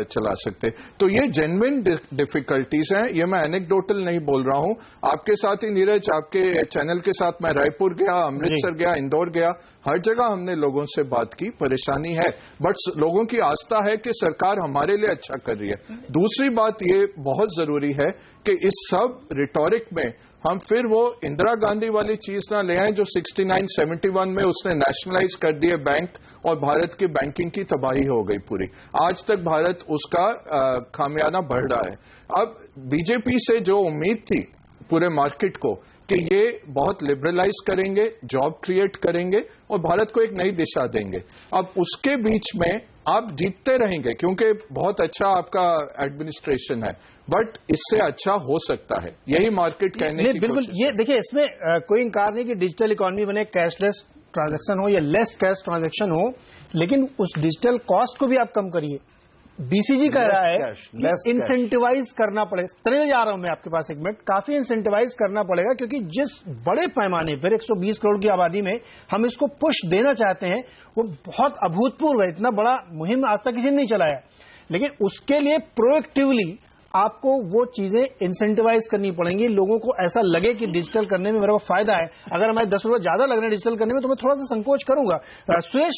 [SPEAKER 7] चला सकते। तो ये जेन्युइन डिफिकल्टीज हैं, ये मैं एनेक्डोटल नहीं बोल रहा हूं। आपके साथ ही नीरज, आपके चैनल के साथ मैं रायपुर गया, अमृतसर गया, इंदौर गया, हर जगह हमने लोगों से बात की। परेशानी है, बट लोगों की आस्था है कि सरकार हमारे लिए अच्छा कर रही है। दूसरी बात ये बहुत जरूरी है कि इस सब रिटोरिक में हम फिर वो इंदिरा गांधी वाली चीज ना ले आए जो 69-71 में उसने नेशनलाइज कर दिए बैंक, और भारत की बैंकिंग की तबाही हो गई पूरी। आज तक भारत उसका खामियाना बढ़ रहा है। अब बीजेपी से जो उम्मीद थी पूरे मार्केट को कि ये बहुत लिबरलाइज करेंगे, जॉब क्रिएट करेंगे और भारत को एक नई दिशा देंगे, अब उसके बीच में आप जीतते रहेंगे क्योंकि बहुत अच्छा आपका एडमिनिस्ट्रेशन है, बट इससे अच्छा हो सकता है, यही मार्केट कहने की
[SPEAKER 2] बिल्कुल। ये देखिए, इसमें कोई इंकार नहीं कि डिजिटल इकोनॉमी बने, कैशलेस ट्रांजैक्शन हो या लेस कैश ट्रांजैक्शन हो, लेकिन उस डिजिटल कॉस्ट को भी आप कम करिए। बीसीजी कह रहा है इंसेंटिवाइज करना पड़ेगा। तरह जा रहा हूं मैं आपके पास एक मिनट, काफी इंसेंटिवाइज करना पड़ेगा, क्योंकि जिस बड़े पैमाने पर 120 करोड़ की आबादी में हम इसको पुश देना चाहते हैं वो बहुत अभूतपूर्व है। इतना बड़ा मुहिम आज तक किसी ने नहीं चलाया, लेकिन उसके लिए प्रोएक्टिवली आपको वो चीजें इंसेंटिवाइज करनी पड़ेंगी, लोगों को ऐसा लगे कि डिजिटल करने में मेरा फायदा है। अगर हमारे 10 रुपए ज्यादा लग रहे हैं डिजिटल करने में तो मैं थोड़ा सा संकोच करूंगा। सुयश,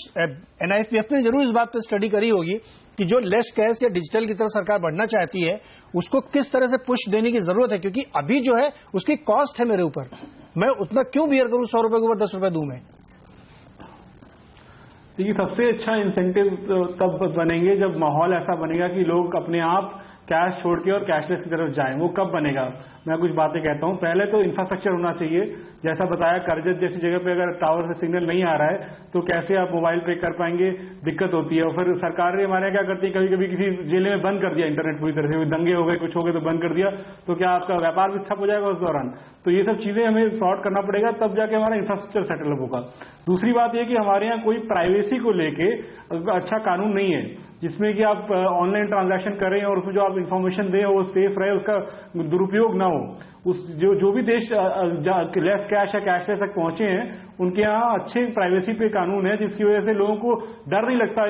[SPEAKER 2] NIFPF ने जरूर इस बात पर स्टडी करी होगी कि जो लेस कैश या डिजिटल की तरफ सरकार बढ़ना चाहती है उसको किस तरह से पुश देने की जरूरत है, क्योंकि अभी जो है उसकी कॉस्ट है मेरे ऊपर, मैं उतना क्यों बियर करूं 100 रुपए के ऊपर 10 रुपए दूं मैं।
[SPEAKER 5] देखिए, सबसे अच्छा इंसेंटिव तब बनेंगे जब माहौल ऐसा बनेगा कि लोग अपने आप कैश छोड़ के और कैशलेस की तरफ जाएं। वो कब बनेगा? मैं कुछ बातें कहता हूं। पहले तो इंफ्रास्ट्रक्चर होना चाहिए, जैसा बताया करजत जैसी जगह पे अगर टावर से सिग्नल नहीं आ रहा है तो कैसे आप मोबाइल पे कर पाएंगे, दिक्कत होती है। और फिर सरकारें हमारे क्या करती है, कभी कभी किसी जिले में बंद कर दिया इंटरनेट पूरी तरह से, दंगे हो गए, कुछ हो गए तो बंद कर दिया, तो क्या आपका व्यापार भी ठप हो जाएगा उस दौरान। तो ये सब चीजें हमें सॉर्ट करना पड़ेगा, तब जाके हमारा इंफ्रास्ट्रक्चर सेटल होगा। दूसरी बात यह कि हमारे यहाँ कोई प्राइवेसी को लेके अच्छा कानून नहीं है जिसमें कि आप ऑनलाइन ट्रांजैक्शन करें और उसमें जो आप इंफॉर्मेशन दें वो सेफ रहे, उसका दुरुपयोग ना हो। उस जो भी देश लेस कैश या कैशलेस तक पहुंचे हैं उनके यहाँ अच्छे प्राइवेसी पे कानून है, जिसकी वजह से लोगों को डर नहीं लगता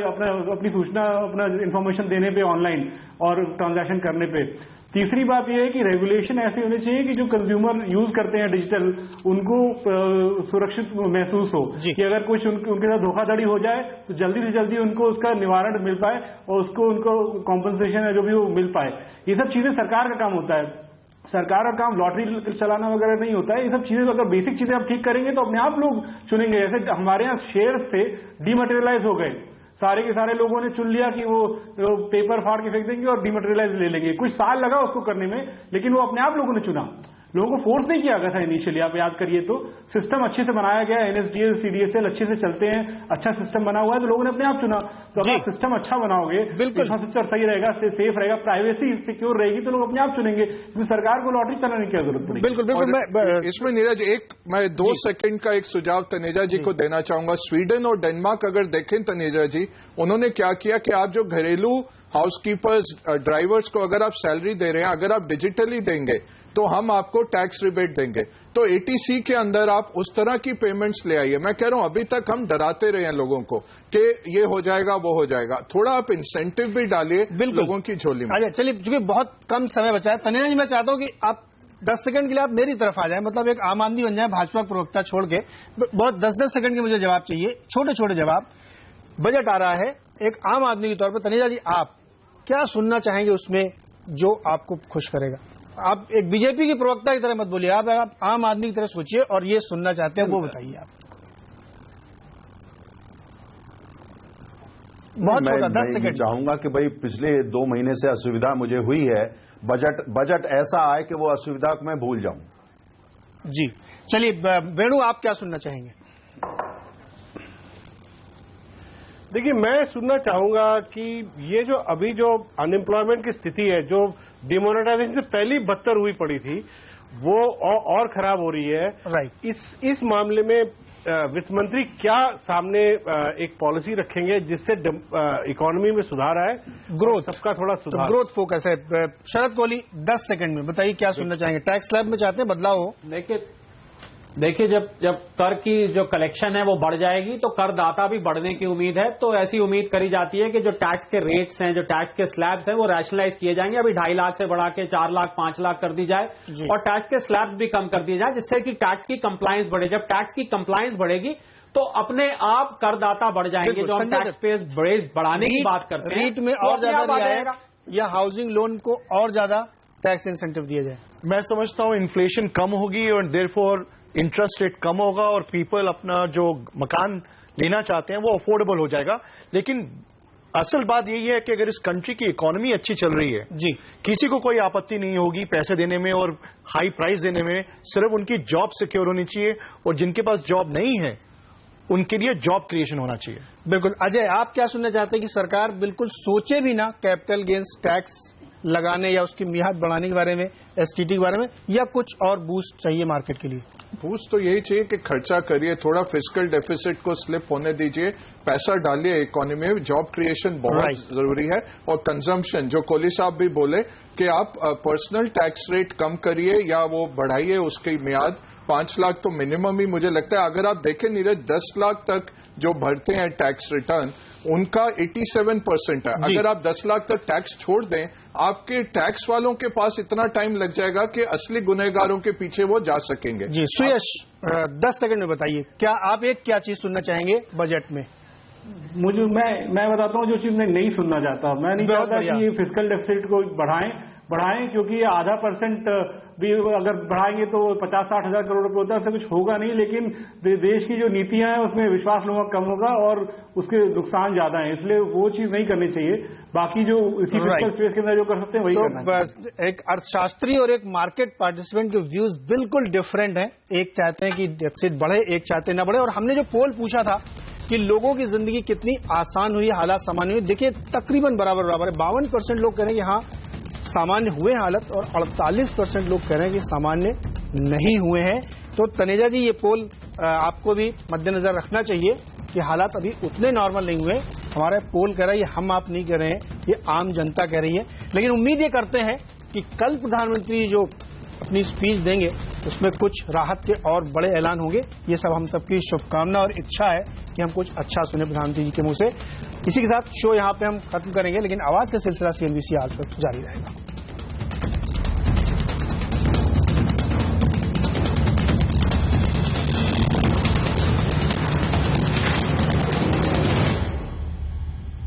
[SPEAKER 5] अपनी सूचना, अपना इंफॉर्मेशन देने पे ऑनलाइन और ट्रांजैक्शन करने पे। तीसरी बात यह है कि रेगुलेशन ऐसे होने चाहिए कि जो कंज्यूमर यूज करते हैं डिजिटल उनको सुरक्षित महसूस हो कि अगर कुछ उनके साथ धोखाधड़ी हो जाए तो जल्दी से जल्दी उनको उसका निवारण मिल पाए और उसको उनको कॉम्पनसेशन है जो भी वो मिल पाए। ये सब चीजें सरकार का काम होता है, सरकार का काम लॉटरी चलाना वगैरह नहीं होता है। ये सब चीजें अगर बेसिक चीजें आप ठीक करेंगे तो अपने आप लोग चुनेंगे। जैसे हमारे यहाँ शेयर थे डीमटेरियलाइज हो गए, सारे के सारे लोगों ने चुन लिया कि वो पेपर फाड़ के फेंक देंगे और डीमटेरियलाइज ले लेंगे। कुछ साल लगा उसको करने में, लेकिन वो अपने आप लोगों ने चुना, लोगों को फोर्स नहीं किया गया था इनिशियली। आप याद करिए तो सिस्टम अच्छे से बनाया गया, NSDL CDSL अच्छे से चलते हैं, अच्छा सिस्टम बना हुआ है तो लोगों ने अपने आप चुना। तो अगर सिस्टम अच्छा बनाओगे, इंफ्रास्ट्रक्चर सही रहेगा, सेफ रहेगा, प्राइवेसी सिक्योर रहेगी तो लोग अपने आप चुनेंगे, क्योंकि सरकार को लॉटरी चलाने की जरूरत नहीं।
[SPEAKER 2] बिल्कुल बिल्कुल।
[SPEAKER 7] इसमें नीरज मैं 2 सेकंड का एक सुझाव तनेजा जी को देना चाहूंगा। स्वीडन और डेनमार्क अगर देखें तनेजा जी, उन्होंने क्या किया कि आप जो घरेलू हाउसकीपर्स ड्राइवर्स को अगर आप सैलरी दे रहे हैं, अगर आप डिजिटली देंगे तो हम आपको टैक्स रिबेट देंगे। तो ATC के अंदर आप उस तरह की पेमेंट्स ले आइए। मैं कह रहा हूं अभी तक हम डराते रहे हैं लोगों को कि ये हो जाएगा वो हो जाएगा, थोड़ा आप इंसेंटिव भी डालिए लोगों की झोली में।
[SPEAKER 2] चलिए, चूंकि बहुत कम समय बचा है तनेजा जी, मैं चाहता हूं कि आप 10 सेकंड के लिए आप मेरी तरफ आ जाए, मतलब एक आम आदमी बन जाए, भाजपा प्रवक्ता छोड़ के। बहुत 10-10 सेकंड के मुझे जवाब चाहिए, छोटे छोटे जवाब। बजट आ रहा है, एक आम आदमी के तौर पर तनेजा जी आप क्या सुनना चाहेंगे उसमें जो आपको खुश करेगा? आप एक बीजेपी की प्रवक्ता की तरह मत बोलिए, आप आम आदमी की तरह सोचिए और ये सुनना चाहते हैं वो बताइए आप। बहुत छोटा 10 सेकंड।
[SPEAKER 3] चाहूंगा कि भाई पिछले 2 महीने से असुविधा मुझे हुई है, बजट ऐसा आए कि वो असुविधा को मैं भूल जाऊं।
[SPEAKER 2] जी चलिए, वेणु आप क्या सुनना चाहेंगे?
[SPEAKER 4] देखिए, मैं सुनना चाहूंगा कि ये जो अभी जो अनएम्प्लॉयमेंट की स्थिति है, जो डिमोनेटाइजेशन से पहली बदतर हुई पड़ी थी, वो और खराब हो रही है।
[SPEAKER 2] राइट।
[SPEAKER 4] इस मामले में वित्त मंत्री क्या सामने एक पॉलिसी रखेंगे जिससे इकोनॉमी में सुधार आए,
[SPEAKER 2] ग्रोथ,
[SPEAKER 4] सबका थोड़ा सुधार।
[SPEAKER 2] तो ग्रोथ फोकस है। शरद कोहली 10 सेकंड में बताइए क्या सुनना चाहेंगे? टैक्स स्लैब में चाहते हैं बदलाव हो?
[SPEAKER 9] देखिए, जब कर की जो कलेक्शन है वो बढ़ जाएगी तो करदाता भी बढ़ने की उम्मीद है। तो ऐसी उम्मीद करी जाती है कि जो टैक्स के रेट्स हैं, जो टैक्स के स्लैब्स हैं, वो रैशनलाइज किए जाएंगे। अभी 2.5 लाख से बढ़ा के 4 लाख 5 लाख कर दी जाए और टैक्स के स्लैब्स भी कम कर दिए जाए, जिससे कि टैक्स की कंप्लायंस बढ़े। जब टैक्स की कंप्लायंस बढ़ेगी तो अपने आप करदाता बढ़ जाएंगे। जो हम टैक्स पेस बढ़ाने की बात करते हैं,
[SPEAKER 2] रीट में और ज्यादा जाएगा या हाउसिंग लोन को और ज्यादा टैक्स इंसेंटिव दिया जाए?
[SPEAKER 6] मैं समझता हूं इन्फ्लेशन कम होगी और देयरफॉर इंटरेस्ट रेट कम होगा और पीपल अपना जो मकान लेना चाहते हैं वो अफोर्डेबल हो जाएगा। लेकिन असल बात यही है कि अगर इस कंट्री की इकोनॉमी अच्छी चल रही है
[SPEAKER 2] जी,
[SPEAKER 6] किसी को कोई आपत्ति नहीं होगी पैसे देने में और हाई प्राइस देने में, सिर्फ उनकी जॉब सिक्योर होनी चाहिए और जिनके पास जॉब नहीं है उनके लिए जॉब क्रिएशन होना चाहिए।
[SPEAKER 2] बिल्कुल। अजय, आप क्या सुनना चाहते हैं कि सरकार बिल्कुल सोचे भी ना कैपिटल गेन्स टैक्स लगाने या उसकी मियाद बढ़ाने के बारे में, STT के बारे में, या कुछ और बूस्ट चाहिए मार्केट के लिए?
[SPEAKER 7] बूस्ट तो यही चाहिए कि खर्चा करिए, थोड़ा फिस्कल डेफिसिट को स्लिप होने दीजिए, पैसा डालिए इकोनॉमी में, जॉब क्रिएशन बहुत जरूरी है। और कंजम्पशन, जो कोहली साहब भी बोले कि आप पर्सनल टैक्स रेट कम करिए या वो बढ़ाइए उसकी मियाद, 5 लाख तो मिनिमम ही मुझे लगता है। अगर आप देखें नीरज, 10 लाख तक जो भरते हैं टैक्स रिटर्न, उनका 87% है। अगर आप 10 लाख तक टैक्स छोड़ दें, आपके टैक्स वालों के पास इतना टाइम लग जाएगा कि असली गुनहगारों के पीछे वो जा सकेंगे।
[SPEAKER 2] जी सुयश, 10 सेकंड में बताइए, क्या आप क्या चीज सुनना चाहेंगे बजट में?
[SPEAKER 5] मैं बताता हूँ जो चीज मैं नहीं सुनना चाहता। मैं नहीं चाहता कि ये फिस्कल डेफिसिट को बढ़ाएं, क्योंकि ये 0.5% भी अगर बढ़ाएंगे तो 50-60 हजार करोड़ रुपए होता है, उससे कुछ होगा नहीं। लेकिन देश की जो नीतियां हैं उसमें विश्वास लोगों का कम होगा और उसके नुकसान ज्यादा है, इसलिए वो चीज नहीं करनी चाहिए। बाकी जो इसी फिस्कल स्पेस के अंदर जो कर सकते हैं वही करना है।
[SPEAKER 2] एक अर्थशास्त्री और एक मार्केट पार्टिसिपेंट के व्यूज बिल्कुल डिफरेंट हैं। एक चाहते हैं कि डेफिसिट बढ़े, एक चाहते हैं ना बढ़े। और हमने जो पोल पूछा था कि लोगों की जिंदगी कितनी आसान हुई, हालात सामान्य हुई, देखिए तकरीबन बराबर है। 52% लोग कह रहे हैं कि हाँ सामान्य हुए हालत, और 48% लोग कह रहे हैं कि सामान्य नहीं हुए हैं। तो तनेजा जी, ये पोल आपको भी मद्देनजर रखना चाहिए कि हालात अभी उतने नॉर्मल नहीं हुए। हमारा पोल कह रहा है, ये हम आप नहीं कह रहे हैं, ये आम जनता कह रही है। लेकिन उम्मीद ये करते हैं कि कल प्रधानमंत्री जो अपनी स्पीच देंगे उसमें कुछ राहत के और बड़े ऐलान होंगे। ये सब हम सबकी शुभकामना और इच्छा है कि हम कुछ अच्छा सुने प्रधानमंत्री जी के मुंह से। इसी के साथ शो यहां पे हम खत्म करेंगे, लेकिन आवाज का सिलसिला CNBC आज तक जारी रहेगा।